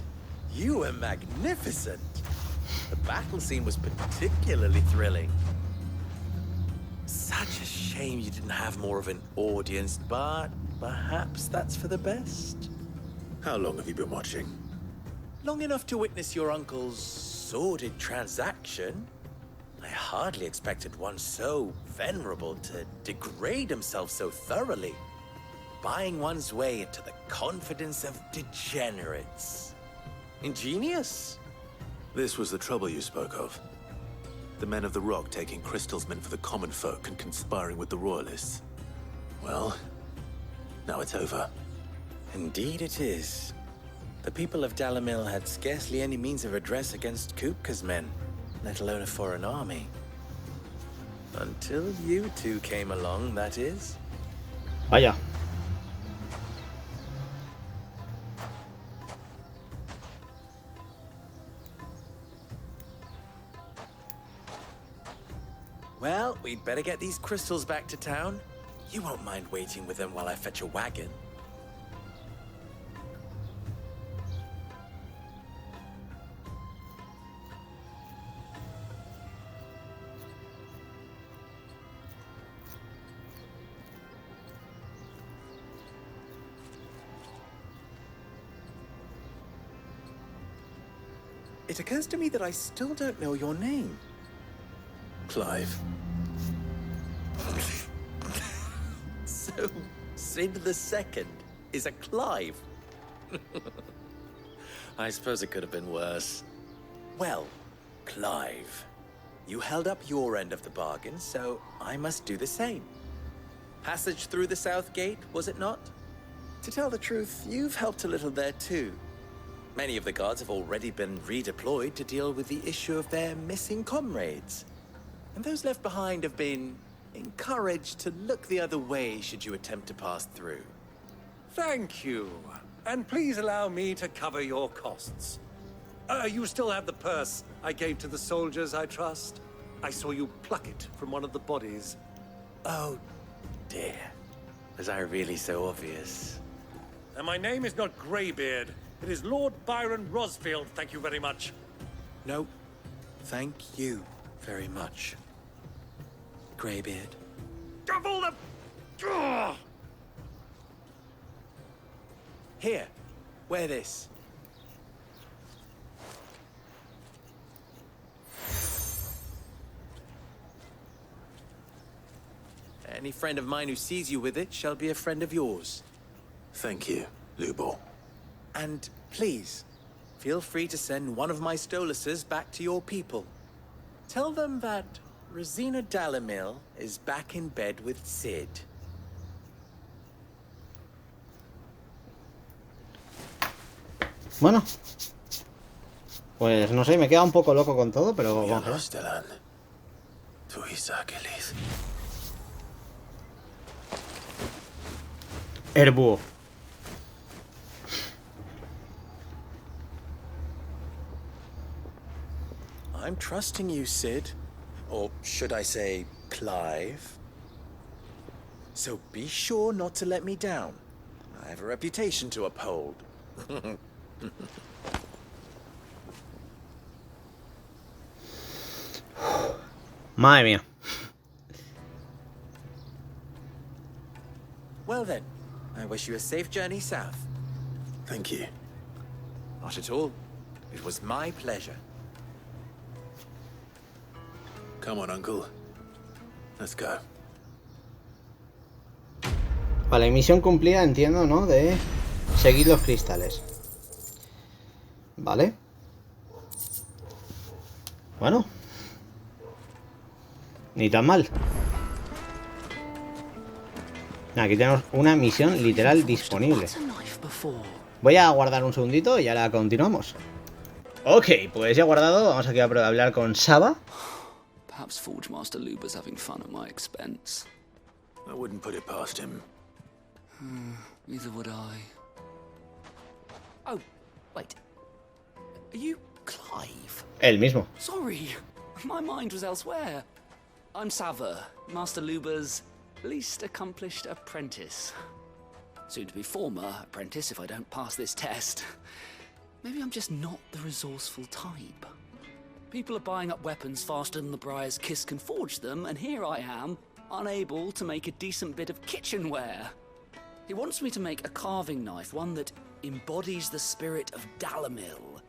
you were magnificent. The battle scene was particularly thrilling. Such a shame you didn't have more of an audience, but perhaps that's for the best. How long have you been watching? Long enough to witness your uncle's sordid transaction. I hardly expected one so venerable to degrade himself so thoroughly, buying one's way into the confidence of degenerates. Ingenious. This was the trouble you spoke of. The men of the Rock taking crystals meant for the common folk and conspiring with the royalists. Well, now it's over. Indeed it is. The people of Dalamil had scarcely any means of redress against Kupka's men, let alone a foreign army. Until you two came along, that is. Vaya. Well, we'd better get these crystals back to town. You won't mind waiting with them while I fetch a wagon. It occurs to me that I still don't know your name. Clive. So, Sid the Second is a Clive. I suppose it could have been worse. Well, Clive, you held up your end of the bargain, so I must do the same. Passage through the South Gate, was it not? To tell the truth, you've helped a little there too. Many of the guards have already been redeployed to deal with the issue of their missing comrades. And those left behind have been encouraged to look the other way should you attempt to pass through. Thank you. And please allow me to cover your costs. You still have the purse I gave to the soldiers, I trust? I saw you pluck it from one of the bodies. Oh, dear. Was I really so obvious? And my name is not Greybeard. It is Lord Byron Rosfield, thank you very much. No, thank you very much, Greybeard. Of all the... Ugh! Here, wear this. Any friend of mine who sees you with it shall be a friend of yours. Thank you, Lubo. And please, feel free to send one of my Stoluses back to your people. Tell them that Rosina Dalamil is back in bed with Sid. Bueno. Pues no sé, me queda un poco loco con todo, pero vamos a ver. Herbu. I'm trusting you, Sid. Or should I say, Clive. So be sure not to let me down. I have a reputation to uphold. Madre mía. Well then, I wish you a safe journey south. Thank you. Not at all. It was my pleasure. Come on, Uncle. Let's go. Vale, misión cumplida, entiendo, ¿no? De seguir los cristales. Vale. Bueno. Ni tan mal. Aquí tenemos una misión literal disponible. Voy a guardar un segundito y ahora continuamos. Ok, pues ya guardado. Vamos aquí a hablar con Saba. Perhaps Forge Master Luber's having fun at my expense. I wouldn't put it past him. Neither would I. Oh, wait. Are you Clive? El mismo. Sorry, my mind was elsewhere. I'm Sava, Master Luber's least accomplished apprentice. Soon to be former apprentice if I don't pass this test. Maybe I'm just not the resourceful type. People are buying up weapons faster than the Briar's Kiss can forge them, and here I am, unable to make a decent bit of kitchenware. He wants me to make a carving knife, one that embodies the spirit of Dalamil.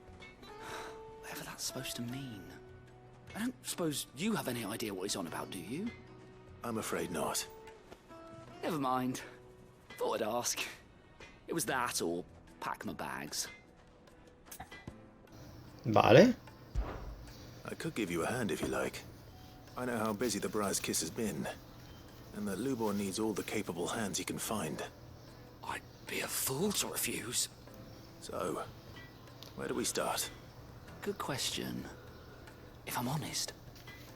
Whatever that's supposed to mean. I don't suppose you have any idea what he's on about, do you? I'm afraid not. Never mind. Thought I'd ask. It was that or pack my bags. Vale. I could give you a hand if you like. I know how busy the Briar's Kiss has been, and that Lubor needs all the capable hands he can find. I'd be a fool to refuse. So, where do we start? Good question. If I'm honest,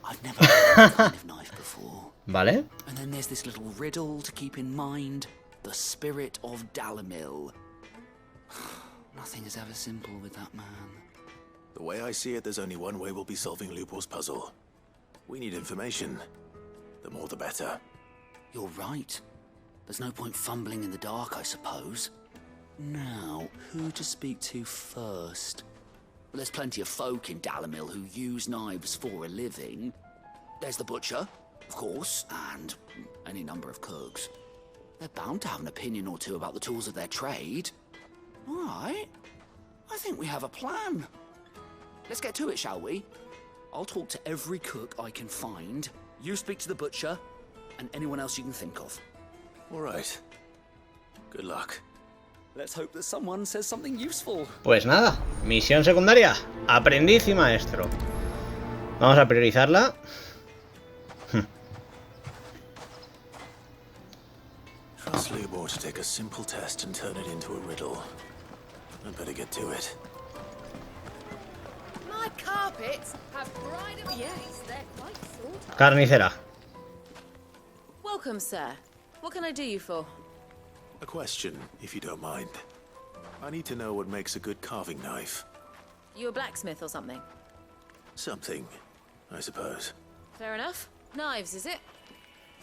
I've never had that kind of knife before. Vale. And then there's this little riddle to keep in mind. The spirit of Dalamil. Nothing is ever simple with that man. The way I see it, there's only one way we'll be solving Lubor's puzzle. We need information. The more the better. You're right. There's no point fumbling in the dark, I suppose. Now, who to speak to first? Well, there's plenty of folk in Dalamil who use knives for a living. There's the butcher, of course, and any number of cooks. They're bound to have an opinion or two about the tools of their trade. All right. I think we have a plan. Let's get to it, shall we? I'll talk to every cook I can find. You speak to the butcher, and anyone else you can think of. All right. Good luck. Let's hope that someone says something useful. Pues nada, misión secundaria, aprendiz y maestro. Vamos a priorizarla. Trust Lubor to take a simple test and turn it into a riddle. I'd better get to it. My carpets have bright of yes, they're quite sought. Carnicera. Welcome, sir. What can I do you for? A question, if you don't mind. I need to know what makes a good carving knife. You a blacksmith or something? Something, I suppose. Fair enough. Knives, is it?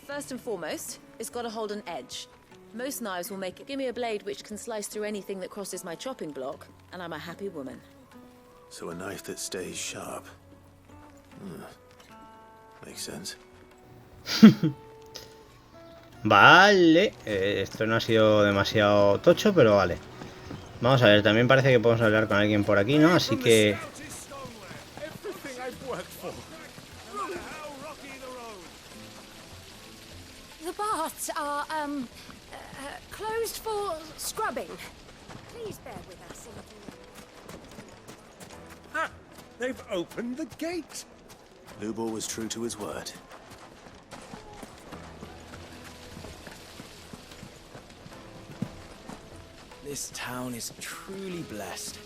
First and foremost, it's got to hold an edge. Most knives will make it. Give me a blade which can slice through anything that crosses my chopping block, and I'm a happy woman. So a knife that stays sharp. Makes sense. Vale, esto no ha sido demasiado tocho, pero vale. Vamos a ver, también parece que podemos hablar con alguien por aquí, ¿no? Así que... The baths are, closed for scrubbing. Please bear with us. Ah, they've opened the gate. Lubor was true to his word. This town is truly blessed.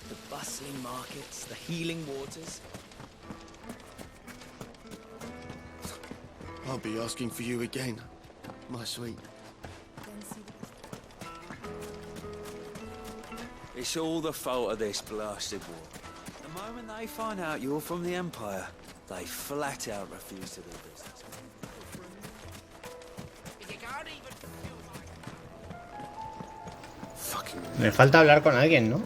The bustling markets, the healing waters. I'll be asking for you again, my sweet. It's all the fault of this blasted war. The moment they find out you're from the Empire, they flat out refuse to do business. Me falta hablar con alguien, ¿no?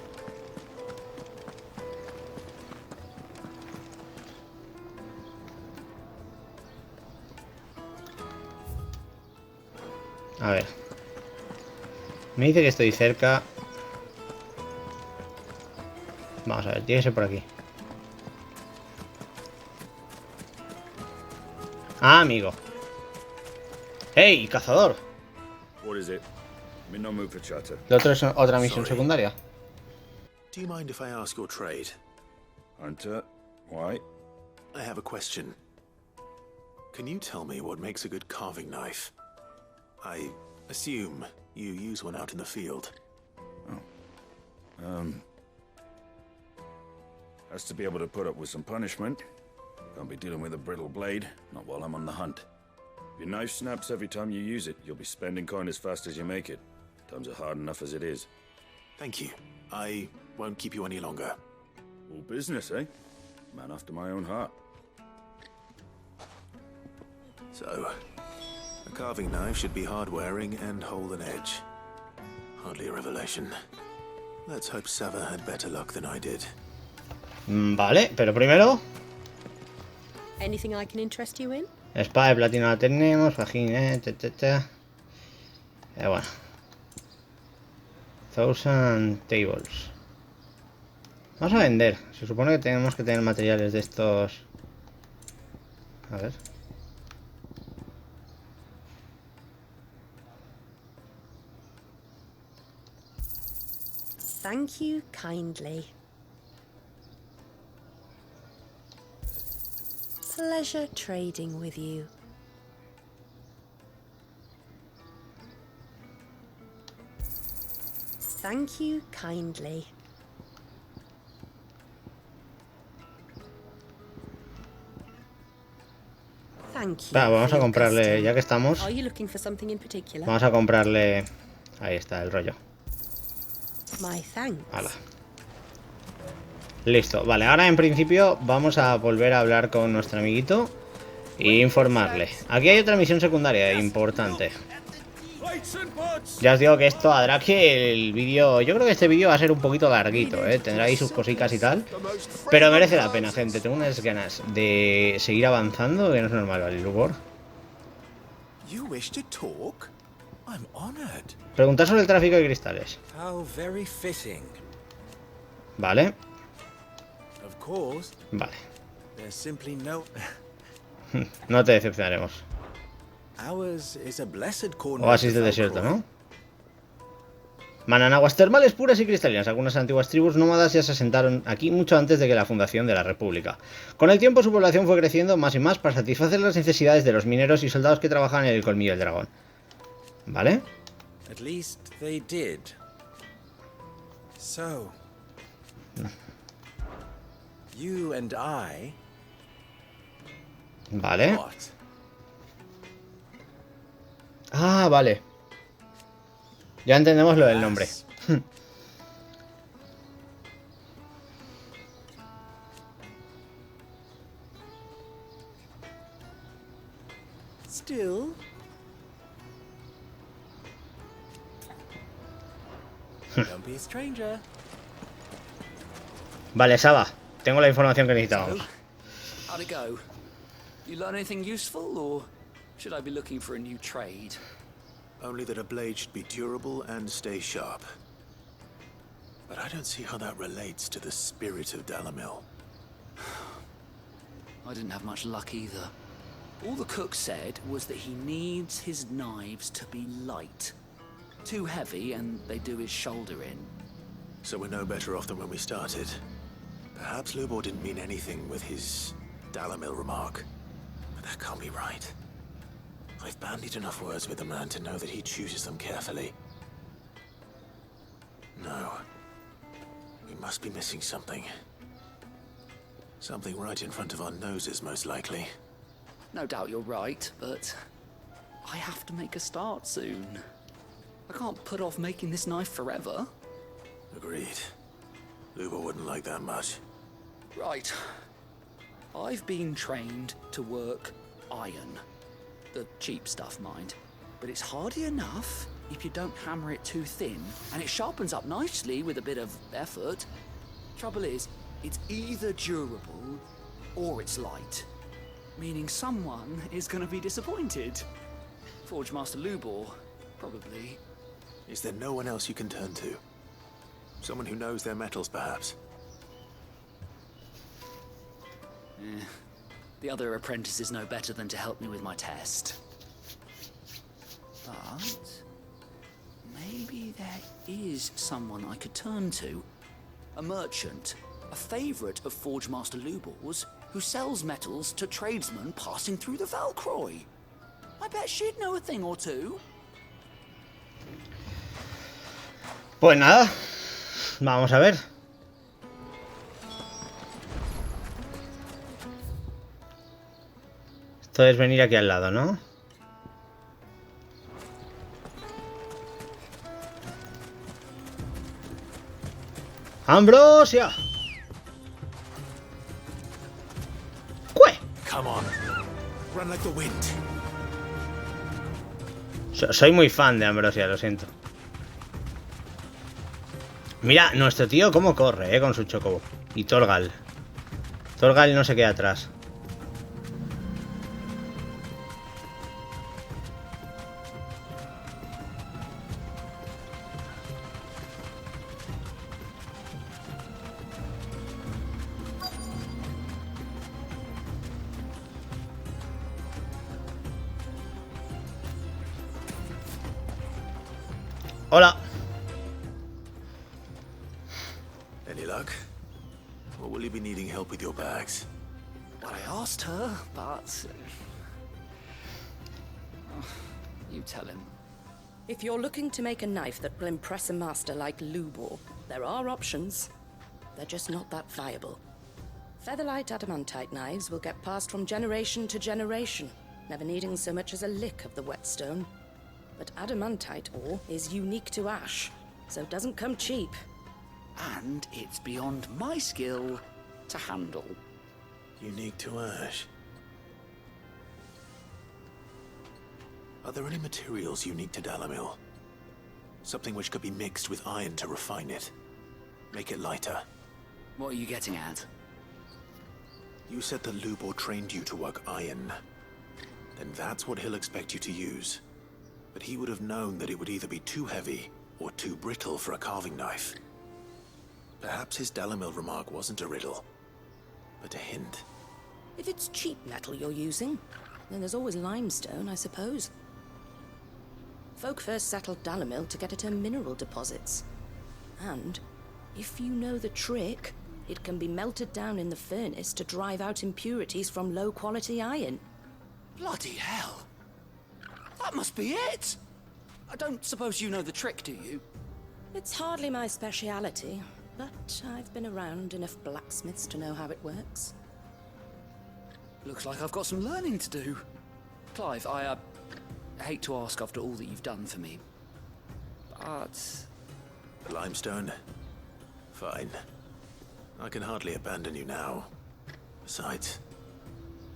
A ver. Me dice que estoy cerca. Vamos a ver, tiene que ser por aquí. Ah, amigo. ¡Hey, cazador! What is it? I'm in no mood for chatter. Lo otro es otra misión secundaria. Do you mind if I ask your trade? Hunter, why? I have a question. Can you tell me what makes a good carving knife? I assume you use one out in the field. Has to be able to put up with some punishment. Can't be dealing with a brittle blade, not while I'm on the hunt. If your knife snaps every time you use it, you'll be spending coin as fast as you make it. Times are hard enough as it is. Thank you. I won't keep you any longer. All business, eh? Man after my own heart. So, a carving knife should be hard-wearing and hold an edge. Hardly a revelation. Let's hope Sava had better luck than I did. Vale, pero primero... Anything I can interest you in? Espada de platino la tenemos, fajín, bueno. 1000 tables. Vamos a vender. Se supone que tenemos que tener materiales de estos. A ver. Thank you kindly. Pleasure trading with you. Thank you kindly. Thank you. Vamos a comprarle, ya que estamos. Are you looking for something in particular? Vamos a comprarle. Ahí está el rollo. My thanks. Hala. Listo, vale, ahora en principio vamos a volver a hablar con nuestro amiguito e informarle. Aquí hay otra misión secundaria importante. Ya os digo que esto hará que el vídeo... Yo creo que este vídeo va a ser un poquito larguito, tendrá ahí sus cositas y tal. Pero merece la pena, gente. Tengo unas ganas de seguir avanzando que no es normal, ¿vale, Hugo? Preguntar sobre el tráfico de cristales. Vale. Vale. No te decepcionaremos. Oasis del desierto, ¿no? Manan aguas termales puras y cristalinas. Algunas antiguas tribus nómadas ya se asentaron aquí mucho antes de que la fundación de la República. Con el tiempo su población fue creciendo más y más para satisfacer las necesidades de los mineros y soldados que trabajaban en el Colmillo del Dragón. ¿Vale? At least they did. So, you and I. Vale. Ah, vale. Ya entendemos lo del nombre. Still. Don't be a stranger. Vale, Sava. Tengo la información que necesitábamos. How'd it go? You learn anything useful, or should I be looking for a new trade? Only that a blade should be durable and stay sharp. But I don't see how that relates to the spirit of Dalamil. I didn't have much luck either. All the cook said was that he needs his knives to be light. Too heavy and they do his shoulder in. So we're no better off than when we started. Perhaps Lubor didn't mean anything with his Dalamil remark. But that can't be right. I've bandied enough words with the man to know that he chooses them carefully. No. We must be missing something. Something right in front of our noses, most likely. No doubt you're right, but I have to make a start soon. I can't put off making this knife forever. Agreed. Lubor wouldn't like that much. Right. I've been trained to work iron. The cheap stuff, mind. But it's hardy enough if you don't hammer it too thin, and it sharpens up nicely with a bit of effort. Trouble is, it's either durable or it's light. Meaning someone is gonna be disappointed. Forge Master Lubor, probably. Is there no one else you can turn to? Someone who knows their metals, perhaps? The other apprentices know better than to help me with my test. But maybe there is someone I could turn to. A merchant, a favorite of Forge Master Lubor's, who sells metals to tradesmen passing through the Valcroy. I bet she'd know a thing or two. Pues nada, vamos a ver. Esto es venir aquí al lado, ¿no? ¡Ambrosia! ¡Cue! Come on. Run like the wind. Soy muy fan de Ambrosia, lo siento. Mira, nuestro tío cómo corre, con su chocobo. Y Torgal. Torgal no se queda atrás. Hola. Any luck? Or will you be needing help with your bags? Well, I asked her, but... you tell him. If you're looking to make a knife that will impress a master like Lubor, there are options. They're just not that viable. Featherlight adamantite knives will get passed from generation to generation, never needing so much as a lick of the whetstone. But adamantite ore is unique to ash, so it doesn't come cheap. And it's beyond my skill to handle. Unique to ash? Are there any materials unique to Dalamil? Something which could be mixed with iron to refine it. Make it lighter. What are you getting at? You said that Lubor trained you to work iron. Then that's what he'll expect you to use. But he would have known that it would either be too heavy or too brittle for a carving knife. Perhaps his Dalamil remark wasn't a riddle, but a hint. If it's cheap metal you're using, then there's always limestone, I suppose. Folk first settled Dalamil to get at her mineral deposits. And, if you know the trick, it can be melted down in the furnace to drive out impurities from low-quality iron. Bloody hell! That must be it! I don't suppose you know the trick, do you? It's hardly my speciality, but I've been around enough blacksmiths to know how it works. Looks like I've got some learning to do. Clive, I hate to ask after all that you've done for me, but... Limestone? Fine. I can hardly abandon you now. Besides,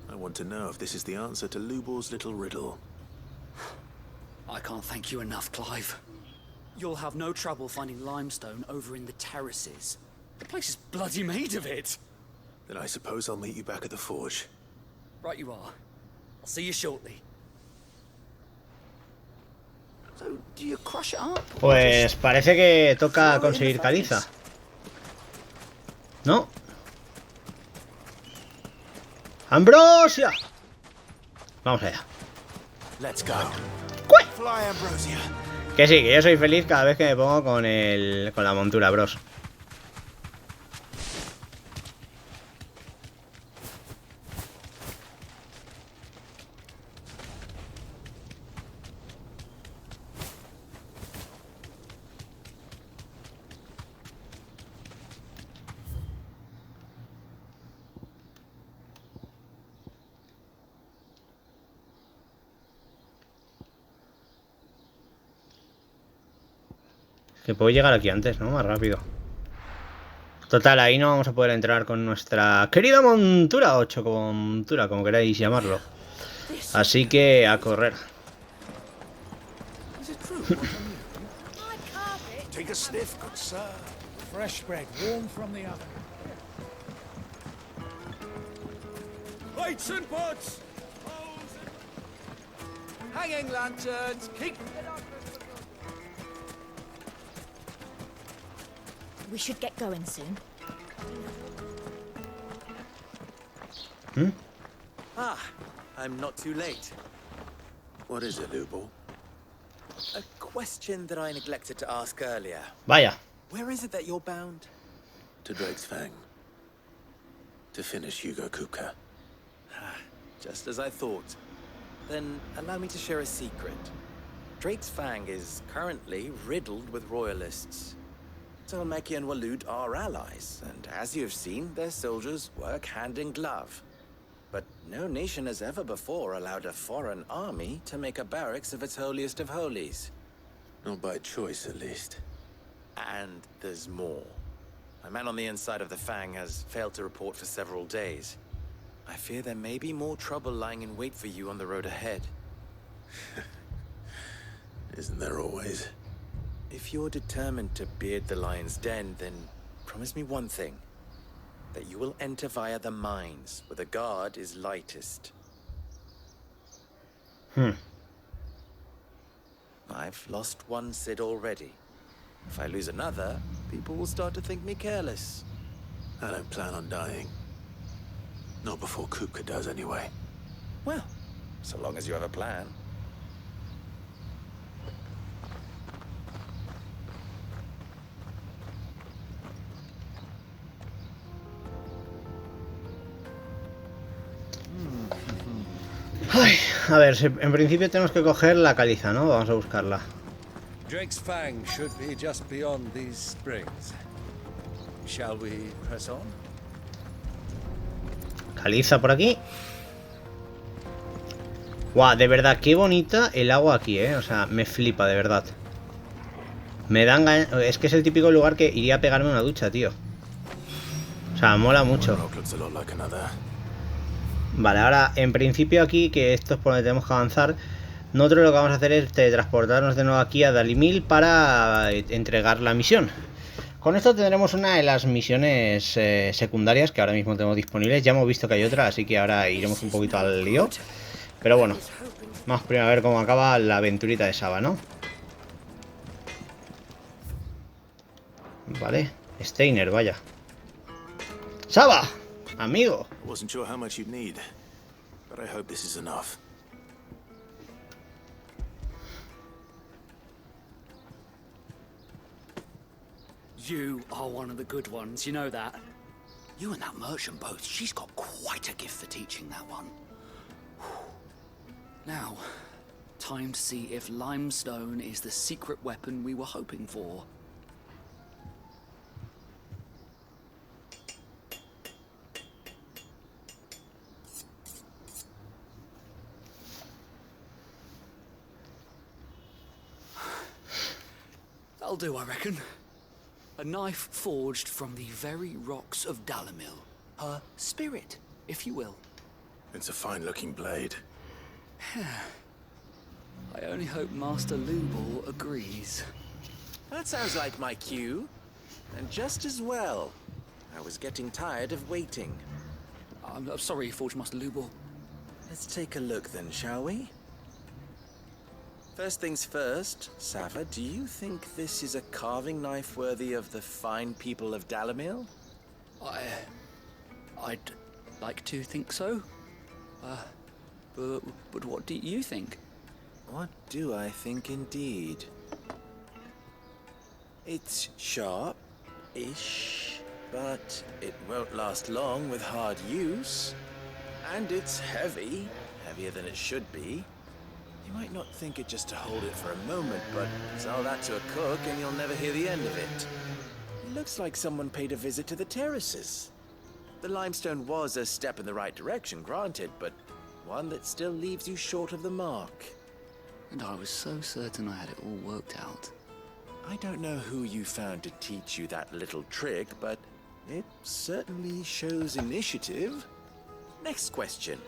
I want to know if this is the answer to Lubor's little riddle. I can't thank you enough, Clive. You'll have no trouble finding limestone over in the terraces. The place is bloody made of it. Then I suppose I'll meet you back at the forge. Right you are. I'll see you shortly. So, do you crush it up? Pues parece que toca conseguir caliza. ¿No? ¡Ambrosia! Vamos allá. Let's go. Fly, Ambrosia. Que sí, que yo soy feliz cada vez que me pongo con la montura, bros. Que puedo llegar aquí antes, ¿no? Más rápido. Total, ahí no vamos a poder entrar con nuestra querida montura, o chocomontura, como queráis llamarlo. Así que a correr. Take a sniff, good sir. Fresh bread, warm from the oven. Lights and pots! Hanging lanterns, keep... We should get going soon. Ah, I'm not too late. What is it, Lubo? A question that I neglected to ask earlier. Vaya. Where is it that you're bound? To Drake's Fang. To finish Hugo Kupka. Just as I thought. Then allow me to share a secret. Drake's Fang is currently riddled with royalists. Tolmeki and Waloed are allies, and as you have seen, their soldiers work hand in glove. But no nation has ever before allowed a foreign army to make a barracks of its holiest of holies. Not by choice, at least. And there's more. A man on the inside of the Fang has failed to report for several days. I fear there may be more trouble lying in wait for you on the road ahead. Isn't there always? If you're determined to beard the lion's den, then promise me one thing. That you will enter via the mines, where the guard is lightest. I've lost one Cid already. If I lose another, people will start to think me careless. I don't plan on dying. Not before Kupka does, anyway. Well, so long as you have a plan. Ay, a ver, en principio tenemos que coger la caliza, ¿no? Vamos a buscarla. Drake's Fang should be just beyond these springs. Shall we press on? Caliza por aquí. Guau, de verdad, qué bonita el agua aquí, O sea, me flipa, de verdad. Me dan ganas... Es que es el típico lugar que iría a pegarme una ducha, tío. O sea, mola mucho. Vale, ahora, en principio aquí, que esto es por donde tenemos que avanzar, nosotros lo que vamos a hacer es teletransportarnos de nuevo aquí a Dalimil para entregar la misión. Con esto tendremos una de las misiones secundarias que ahora mismo tenemos disponibles. Ya hemos visto que hay otra, así que ahora iremos un poquito al lío. Pero bueno, vamos primero a ver cómo acaba la aventurita de Saba, ¿no? Vale, Steiner, vaya. ¡Saba! Amigo. Wasn't sure how much you'd need, but I hope this is enough. You are one of the good ones, you know that. You and that merchant both, she's got quite a gift for teaching that one. Now, time to see if limestone is the secret weapon we were hoping for. That'll do, I reckon. A knife forged from the very rocks of Dalimil. Her spirit, if you will. It's a fine-looking blade. I only hope Master Lubor agrees. That sounds like my cue. And just as well. I was getting tired of waiting. I'm sorry, Forge Master Lubor. Let's take a look then, shall we? First things first, Sava, do you think this is a carving knife worthy of the fine people of Dalimil? I'd like to think so. But what do you think? What do I think indeed? It's sharp-ish, but it won't last long with hard use. And it's heavy, heavier than it should be. You might not think it just to hold it for a moment, but sell that to a cook and you'll never hear the end of it. It looks like someone paid a visit to the terraces. The limestone was a step in the right direction, granted, but one that still leaves you short of the mark. And I was so certain I had it all worked out. I don't know who you found to teach you that little trick, but it certainly shows initiative. Next question.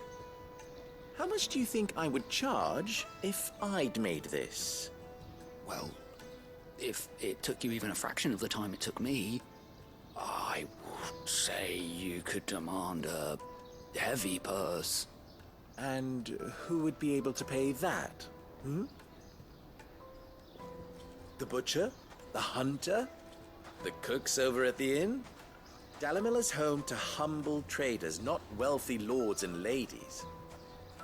How much do you think I would charge if I'd made this? Well, if it took you even a fraction of the time it took me, I would say you could demand a heavy purse. And who would be able to pay that? The butcher? The hunter? The cooks over at the inn? Dalimil is home to humble traders, not wealthy lords and ladies.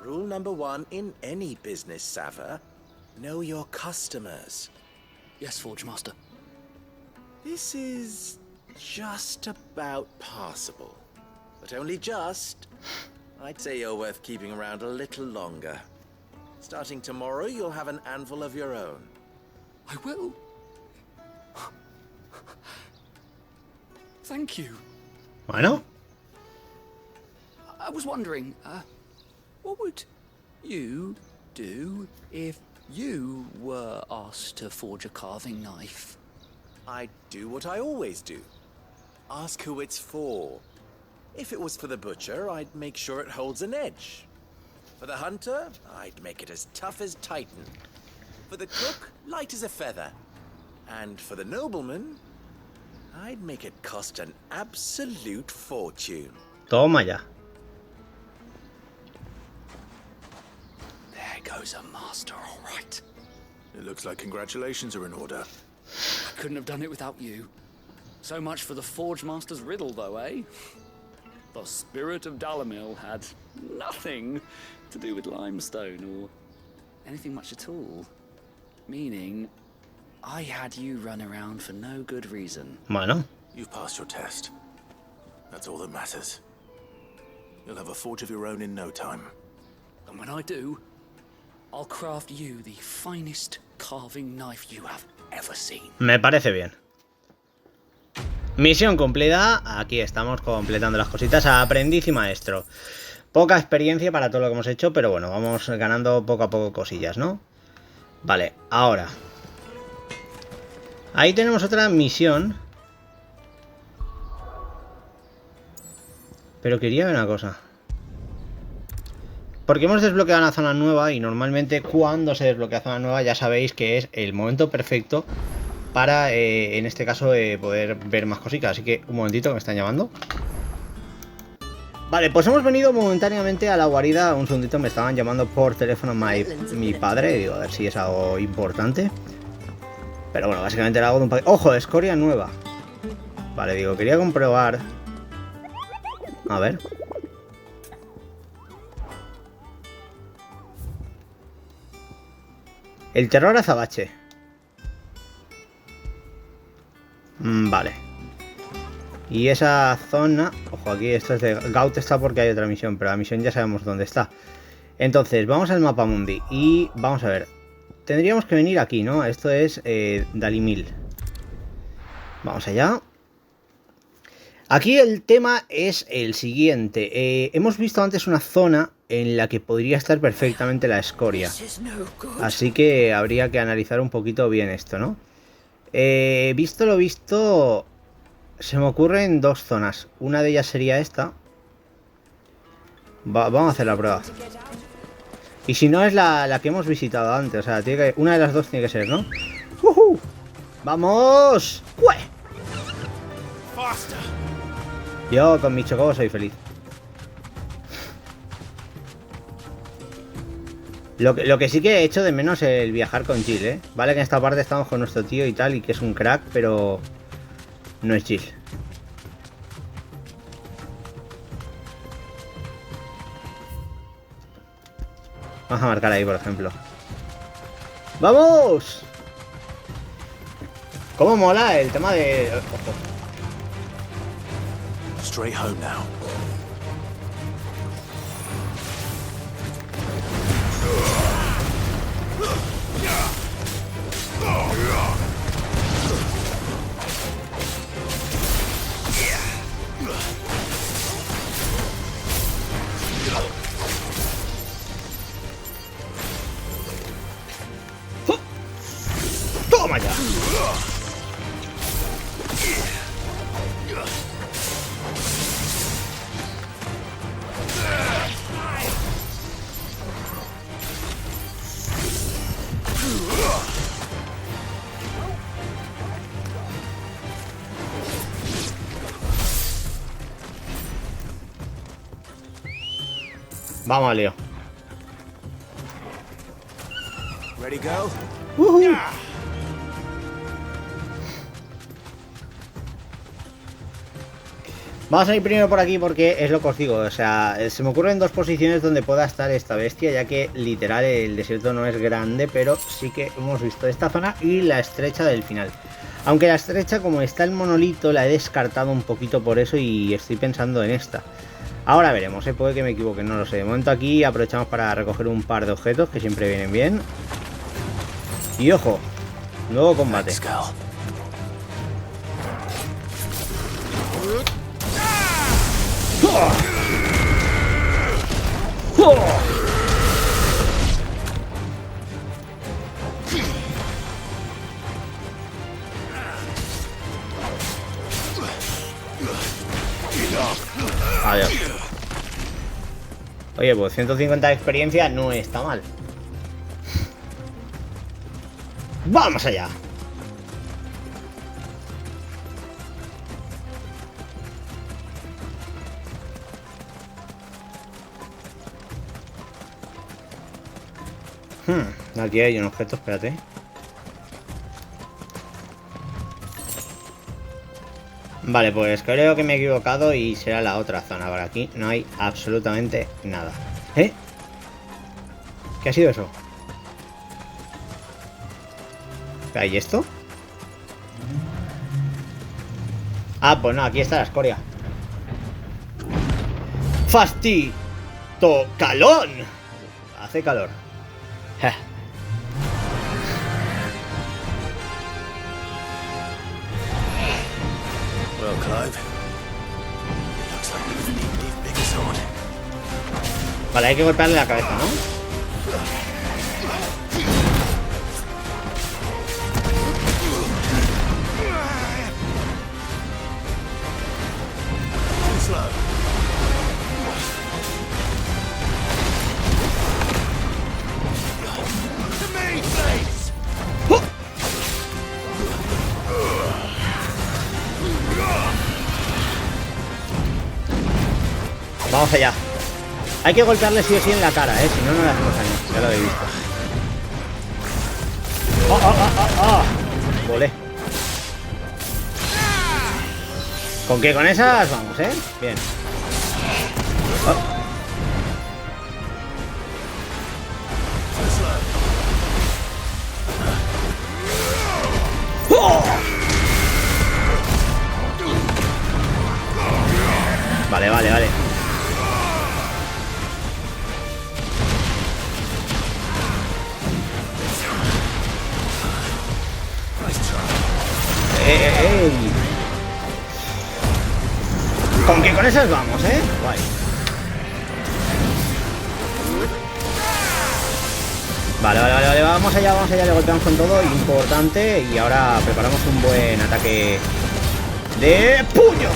Rule number 1 in any business, Sava. Know your customers. Yes, Forge Master. This is just about passable. But only just. I'd say you're worth keeping around a little longer. Starting tomorrow, you'll have an anvil of your own. I will. Thank you. Bueno. I was wondering, what would you do if you were asked to forge a carving knife? I'd do what I always do. Ask who it's for. If it was for the butcher, I'd make sure it holds an edge. For the hunter, I'd make it as tough as Titan. For the cook, light as a feather. And for the nobleman, I'd make it cost an absolute fortune. Toma ya. There goes a master, all right. It looks like congratulations are in order. I couldn't have done it without you. So much for the Forge Master's riddle, though, eh? The spirit of Dalimil had nothing to do with limestone or anything much at all. Meaning, I had you run around for no good reason. Bueno. You've passed your test. That's all that matters. You'll have a forge of your own in no time. And when I do, I'll craft you the finest carving knife you have ever seen. Me parece bien. Misión cumplida. Aquí estamos completando las cositas a aprendiz y maestro. Poca experiencia para todo lo que hemos hecho, pero bueno, vamos ganando poco a poco cosillas, ¿no? Vale, ahora. Ahí tenemos otra misión. Pero quería ver una cosa. Porque hemos desbloqueado una zona nueva y normalmente cuando se desbloquea zona nueva ya sabéis que es el momento perfecto para, en este caso, poder ver más cositas. Así que un momentito, que me están llamando. Vale, pues hemos venido momentáneamente a la guarida. Un segundito, me estaban llamando por teléfono mi padre. Digo, a ver si es algo importante. Pero bueno, básicamente era algo de un paquete. ¡Ojo! Escoria nueva. Vale, digo, quería comprobar. A ver. El terror azabache. Vale. Y esa zona... Ojo, aquí esto es de... Gaut está porque hay otra misión, pero la misión ya sabemos dónde está. Entonces, vamos al mapa mundi. Y vamos a ver. Tendríamos que venir aquí, ¿no? Esto es Dalimil. Vamos allá. Aquí el tema es el siguiente. Hemos visto antes una zona en la que podría estar perfectamente la escoria. Así que habría que analizar un poquito bien esto, ¿no? Visto lo visto, se me ocurren dos zonas. Una de ellas sería esta. Vamos a hacer la prueba. Y si no es la que hemos visitado antes. O sea, una de las dos tiene que ser, ¿no? ¡Vamos! ¡Ue! Yo con mi chocobo soy feliz. Lo que sí que he hecho de menos es el viajar con Jill, ¿eh? Vale que en esta parte estamos con nuestro tío y tal, y que es un crack, pero no es Jill. Vamos a marcar ahí, por ejemplo. ¡Vamos! ¿Cómo mola el tema de... Ojo. Straight home now. ¡Toma ya! Vamos al lío. Ready, go? Vamos a ir primero por aquí porque es lo que os digo. O sea, se me ocurren dos posiciones donde pueda estar esta bestia, ya que literal el desierto no es grande, pero sí que hemos visto esta zona y la estrecha del final. Aunque la estrecha, como está el monolito, la he descartado un poquito por eso y estoy pensando en esta. Ahora veremos, puede que me equivoque, no lo sé. De momento aquí aprovechamos para recoger un par de objetos que siempre vienen bien. Y ojo, nuevo combate. Adiós. Oye, pues 150 de experiencia no está mal. ¡Vamos allá! Aquí hay un objeto, espérate. Vale, pues creo que me he equivocado y será la otra zona. Por aquí no hay absolutamente nada. ¿Eh? ¿Qué ha sido eso? ¿Hay esto? Ah, pues no, aquí está la escoria. ¡Fastitocalón! Hace calor. Well, Clive, it looks like we're gonna need Dave Bigger's on. Vale, hay que golpearle la cabeza, ¿no? Vamos allá. Hay que golpearle sí o sí en la cara, si no, no le hacemos daño. Ya lo habéis visto. ¡Oh, oh, oh, oh, oh! Volé. ¿Con qué? Con esas vamos, Bien. Oh. ¡Oh! Vale, vale, vale. ¿Con qué? Con esas vamos, Guay. Vale, vale, vale, vale, vamos allá, le golpeamos con todo, importante. Y ahora preparamos un buen ataque de puño.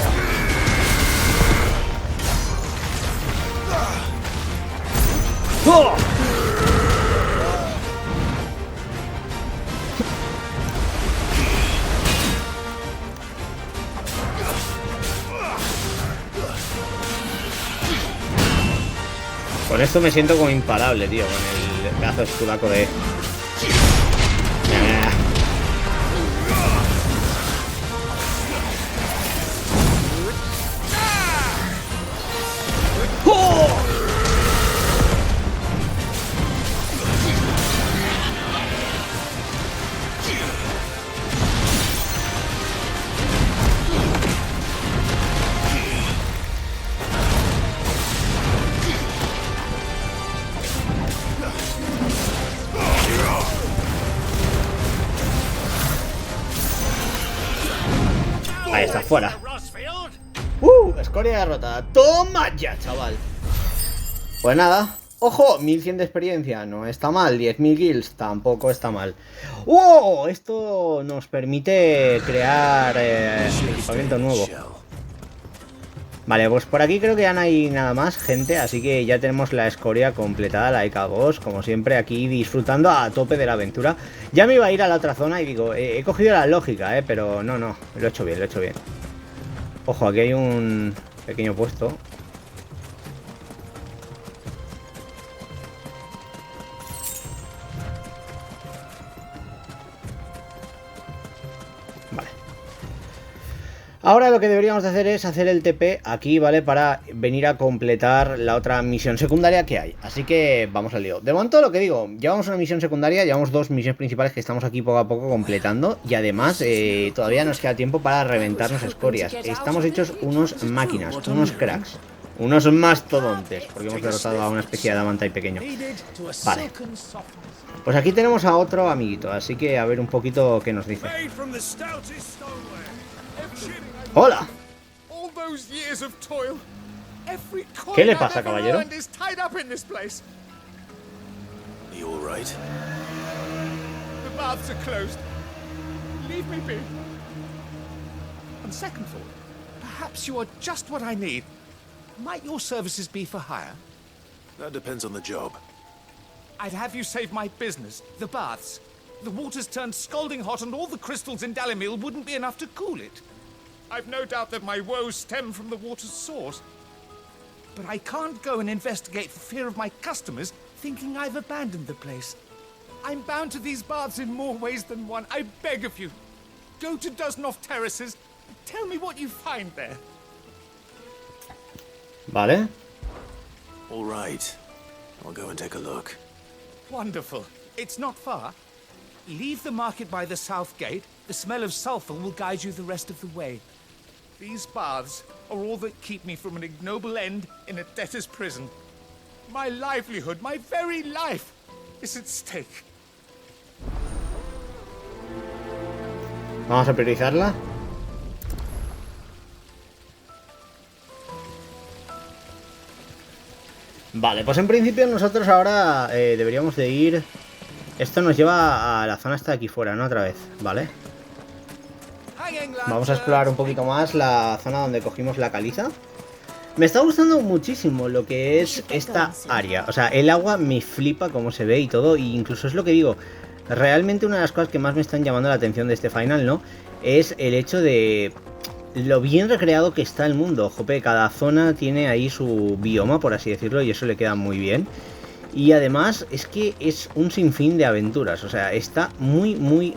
¡Oh! Con esto me siento como imparable, tío, con el pedazo de escudaco de... ¡Oh! Ahí está, fuera. Escoria derrotada. Toma ya, chaval. Pues nada. Ojo, 1100 de experiencia. No está mal. 10.000 kills. Tampoco está mal. ¡Wow! Esto nos permite crear equipamiento nuevo. Vale, pues por aquí creo que ya no hay nada más, gente. Así que ya tenemos la escoria completada, la EK2. Como siempre, aquí disfrutando a tope de la aventura. Ya me iba a ir a la otra zona y digo, he cogido la lógica, pero no, lo he hecho bien, lo he hecho bien. Ojo, aquí hay un pequeño puesto. Ahora lo que deberíamos de hacer es hacer el TP aquí, ¿vale? Para venir a completar la otra misión secundaria que hay. Así que vamos al lío. De momento lo que digo, llevamos una misión secundaria, llevamos 2 misiones principales que estamos aquí poco a poco completando. Y además todavía nos queda tiempo para reventarnos escorias. Estamos hechos unos máquinas, unos cracks. Unos mastodontes, porque hemos derrotado a una especie de adamantai pequeño. Vale. Pues aquí tenemos a otro amiguito, así que a ver un poquito qué nos dice. ¡Hola! ¿Qué le pasa, caballero? Might your services be for hire? That depends on the job. I'd have you save my business, the baths. The water's turned scalding hot and all the crystals in Dalimil wouldn't be enough to cool it. I've no doubt that my woes stem from the water's source. But I can't go and investigate for fear of my customers thinking I've abandoned the place. I'm bound to these baths in more ways than one. I beg of you. Go to Dusnoff Terraces and tell me what you find there. Vale. All right. I'll go and take a look. Wonderful. It's not far. Leave the market by the south gate. The smell of sulfur will guide you the rest of the way. These baths are all that keep me from an ignoble end in a debtor's prison. My livelihood, my very life, is at stake. Vamos a priorizarla. Vale, pues en principio nosotros ahora deberíamos de ir... Esto nos lleva a la zona esta de aquí fuera, ¿no? Otra vez, ¿vale? Vamos a explorar un poquito más la zona donde cogimos la caliza. Me está gustando muchísimo lo que es esta área. O sea, el agua me flipa cómo se ve y todo. E incluso es lo que digo. Realmente una de las cosas que más me están llamando la atención de este final, ¿no? Es el hecho de... lo bien recreado que está el mundo. Jope, cada zona tiene ahí su bioma, por así decirlo, y eso le queda muy bien. Y además es que es un sinfín de aventuras. O sea, está muy, muy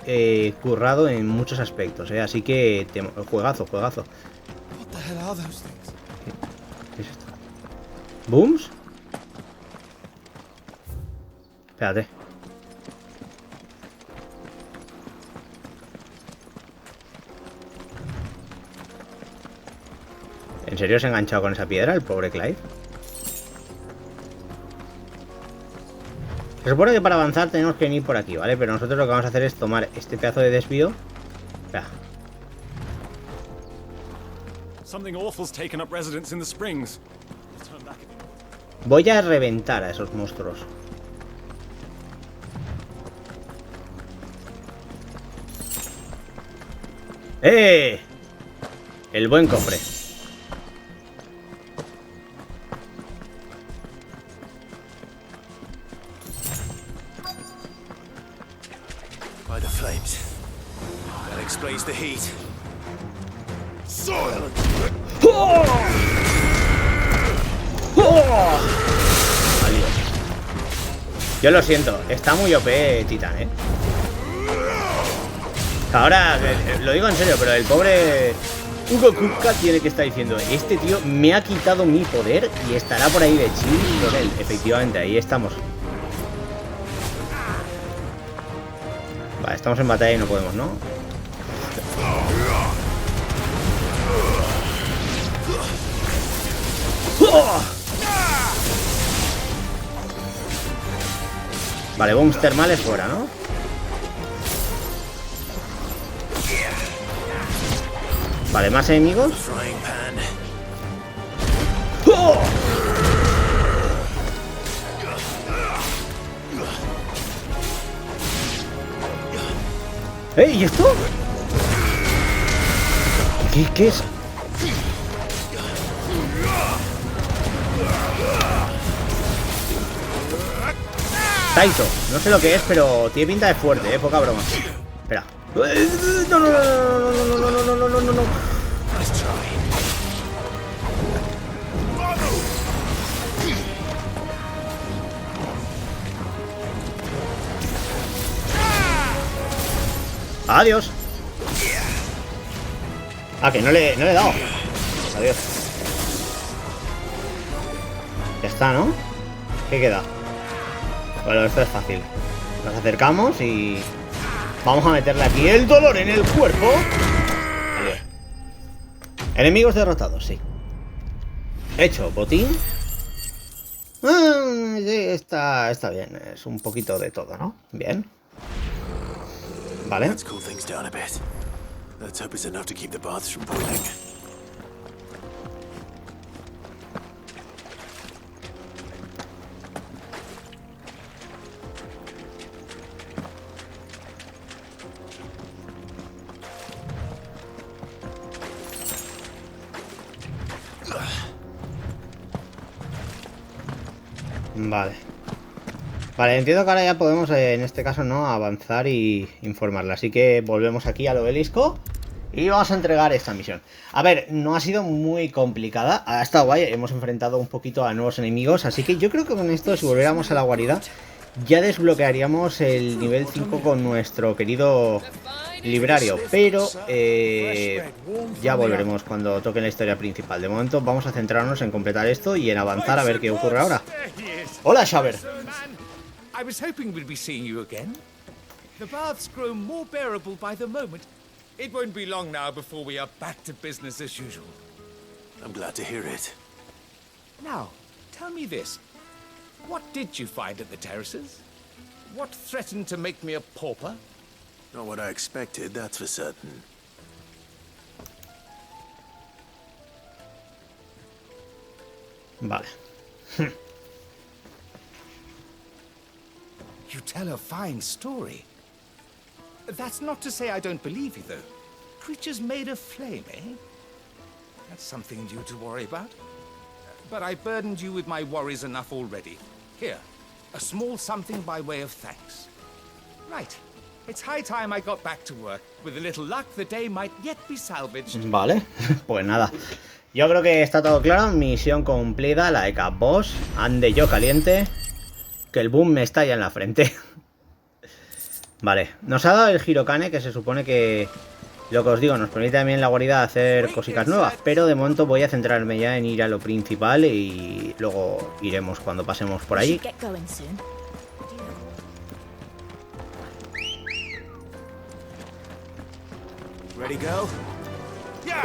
currado en muchos aspectos, ¿eh? Así que juegazo, juegazo. ¿Qué es esto? ¿Booms? Espérate. ¿En serio se ha enganchado con esa piedra el pobre Clive? Se supone que para avanzar tenemos que venir por aquí, ¿vale? Pero nosotros lo que vamos a hacer es tomar este pedazo de desvío. Espera. Voy a reventar a esos monstruos. ¡Eh! El buen cofre. The heat. ¡Oh! ¡Oh! Yo lo siento, está muy OP Titán, ¿eh? Ahora, lo digo en serio, pero el pobre Hugo tiene que estar diciendo: este tío me ha quitado mi poder y estará por ahí de chill con él. Efectivamente, ahí estamos. Vale, estamos en batalla y no podemos, ¿no? Vale, bombs termales fuera, ¿no? Vale, más enemigos. ¡Oh! ¿Y esto? ¿Qué es? Taito, no sé lo que es, pero tiene pinta de fuerte, poca broma. Espera. No, no, no, no, no, no, no, no, no, no, no. Adiós. Ah, que no le he dado. Adiós. Ya está, ¿no? ¿Qué queda? Bueno, esto es fácil. Nos acercamos y... vamos a meterle aquí el dolor en el cuerpo. Vale. Enemigos derrotados, sí. Hecho, botín. Sí, está bien. Es un poquito de todo, ¿no? Bien. Vale. Let's cool things down a bit. Let's hope it's enough to keep the baths from boiling. Vale. Vale, entiendo que ahora ya podemos, en este caso, no avanzar y informarle. Así que volvemos aquí al obelisco y vamos a entregar esta misión. A ver, no ha sido muy complicada. Ha estado guay, hemos enfrentado un poquito a nuevos enemigos. Así que yo creo que con esto, si volviéramos a la guarida, ya desbloquearíamos el nivel 5 con nuestro querido librario. Pero ya volveremos cuando toque la historia principal. De momento vamos a centrarnos en completar esto y en avanzar a ver qué ocurre ahora. Hola, Xaver. I was hoping we'd be seeing you again. The baths grow more bearable by the moment. It won't be long now before we are back to business as usual. I'm glad to hear it. Now, tell me this. What did you find at the terraces? What threatened to make me a pauper? Not what I expected, that's for certain. Vale. You tell a fine story. That's not to say I don't believe you, though. Creatures made of flame, eh? That's something new to worry about. But I burdened you with my worries enough already. Here, a small something by way of thanks. Right. It's high time I got back to work. With a little luck, the day might yet be salvaged. Vale, pues nada. Yo creo que está todo claro. Misión cumplida, la de Cap Boss. Ande yo caliente. Que el boom me estalla en la frente. Vale, nos ha dado el Hirokane, que se supone que, lo que os digo, nos permite también la guarida hacer cositas nuevas. Pero de momento voy a centrarme ya en ir a lo principal y luego iremos cuando pasemos por ahí. Ready, go? Yeah.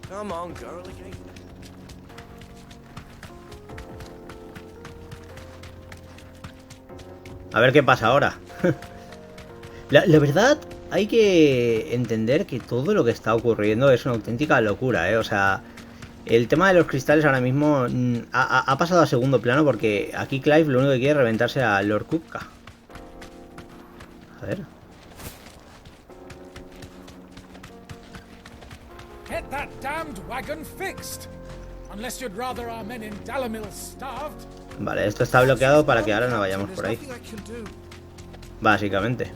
Come on, girl. A ver qué pasa ahora. La verdad, hay que entender que todo lo que está ocurriendo es una auténtica locura, ¿eh? O sea, el tema de los cristales ahora mismo ha pasado a segundo plano porque aquí Clive lo único que quiere es reventarse a Lord Kupka. A ver. Get that damned wagon fixed. Unless you'd rather our men in Dalamil starved. Vale, esto está bloqueado para que ahora no vayamos por ahí. Básicamente.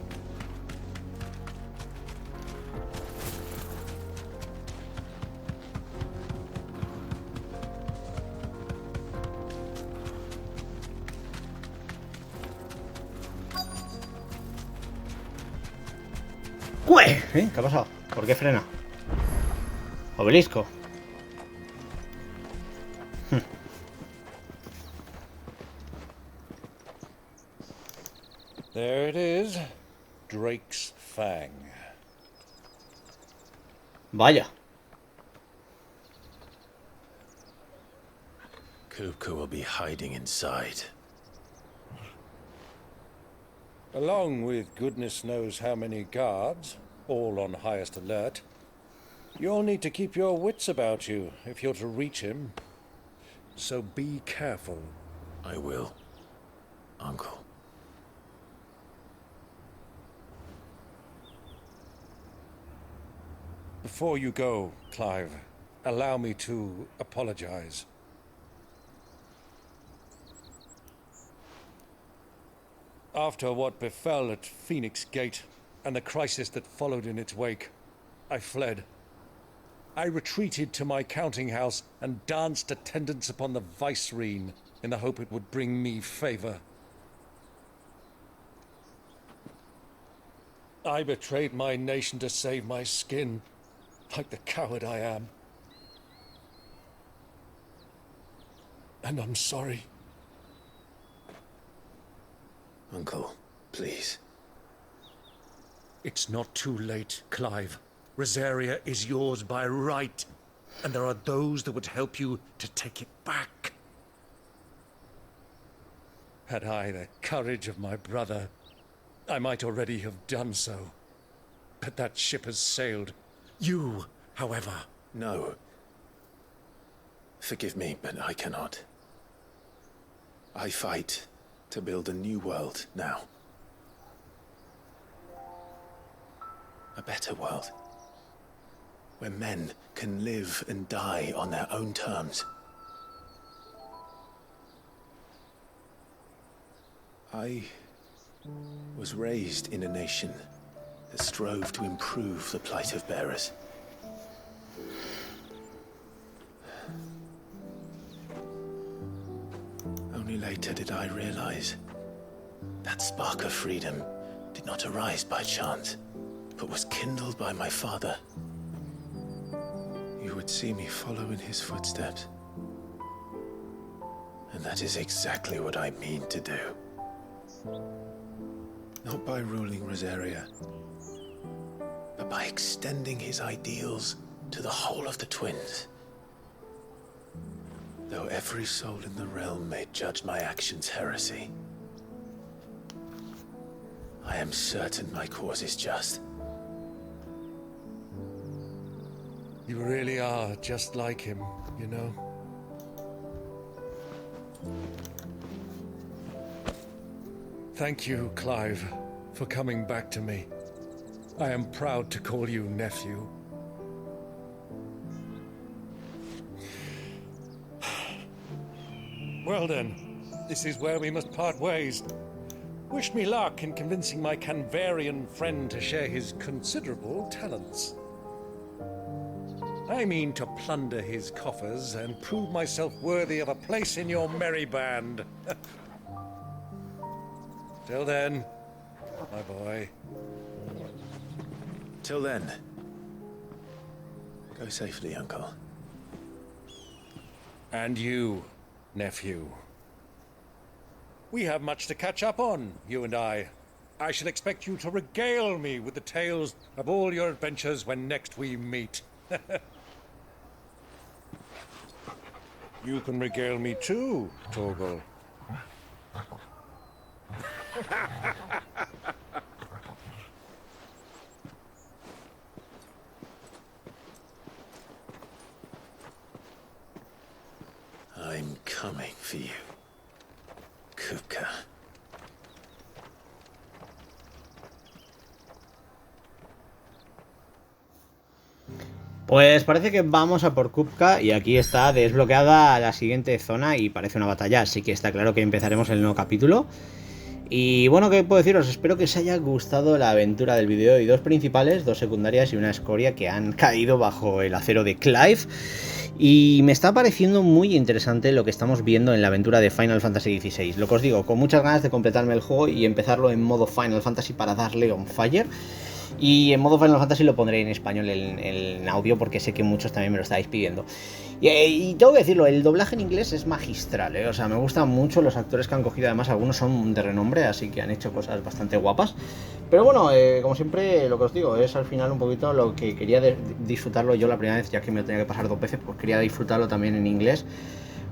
¿Qué ha pasado? ¿Por qué frena? Obelisco. There it is. Drake's Fang. Vaya. Kupka will be hiding inside. Along with goodness knows how many guards, all on highest alert. You'll need to keep your wits about you if you're to reach him. So be careful. I will, Uncle. Before you go, Clive, allow me to apologize. After what befell at Phoenix Gate and the crisis that followed in its wake, I fled. I retreated to my counting house and danced attendance upon the vicereine in the hope it would bring me favor. I betrayed my nation to save my skin, like the coward I am. And I'm sorry. Uncle, please. It's not too late, Clive. Rosaria is yours by right, and there are those that would help you to take it back. Had I the courage of my brother, I might already have done so. But that ship has sailed. You, however... No. Forgive me, but I cannot. I fight to build a new world now. A better world. Where men can live and die on their own terms. I was raised in a nation that strove to improve the plight of bearers. Only later did I realize that spark of freedom did not arise by chance, but was kindled by my father. You would see me follow in his footsteps. And that is exactly what I mean to do. Not by ruling Rosaria, but by extending his ideals to the whole of the twins. Though every soul in the realm may judge my actions heresy, I am certain my cause is just. You really are just like him, you know? Thank you, Clive, for coming back to me. I am proud to call you nephew. Well then, this is where we must part ways. Wish me luck in convincing my Canvarian friend to share his considerable talents. I mean to plunder his coffers and prove myself worthy of a place in your merry band. Till then, my boy. Till then, go safely, Uncle. And you, nephew. We have much to catch up on, you and I. I shall expect you to regale me with the tales of all your adventures when next we meet. You can regale me too, Torgal. I'm coming for you, Kupka. Pues parece que vamos a por Kupka y aquí está desbloqueada la siguiente zona y parece una batalla, así que está claro que empezaremos el nuevo capítulo. Y bueno, ¿qué puedo deciros? Espero que os haya gustado la aventura del vídeo. Y dos principales, dos secundarias y una escoria que han caído bajo el acero de Clive. Y me está pareciendo muy interesante lo que estamos viendo en la aventura de Final Fantasy XVI. Lo que os digo, con muchas ganas de completarme el juego y empezarlo en modo Final Fantasy para darle on fire. Y en modo Final Fantasy lo pondré en español en audio porque sé que muchos también me lo estáis pidiendo. Y tengo que decirlo, el doblaje en inglés es magistral, ¿eh? O sea, me gustan mucho los actores que han cogido, además algunos son de renombre, así que han hecho cosas bastante guapas. Pero bueno, como siempre, lo que os digo, es al final un poquito lo que quería disfrutarlo yo la primera vez, ya que me lo tenía que pasar 2 veces, pues quería disfrutarlo también en inglés,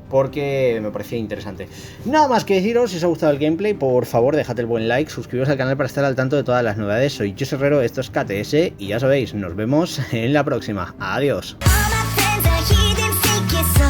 porque me parecía interesante. Nada más que deciros, si os ha gustado el gameplay, por favor dejad el buen like, suscribiros al canal para estar al tanto de todas las novedades. Soy José Herrero, esto es KTS y ya sabéis, nos vemos en la próxima. Adiós. So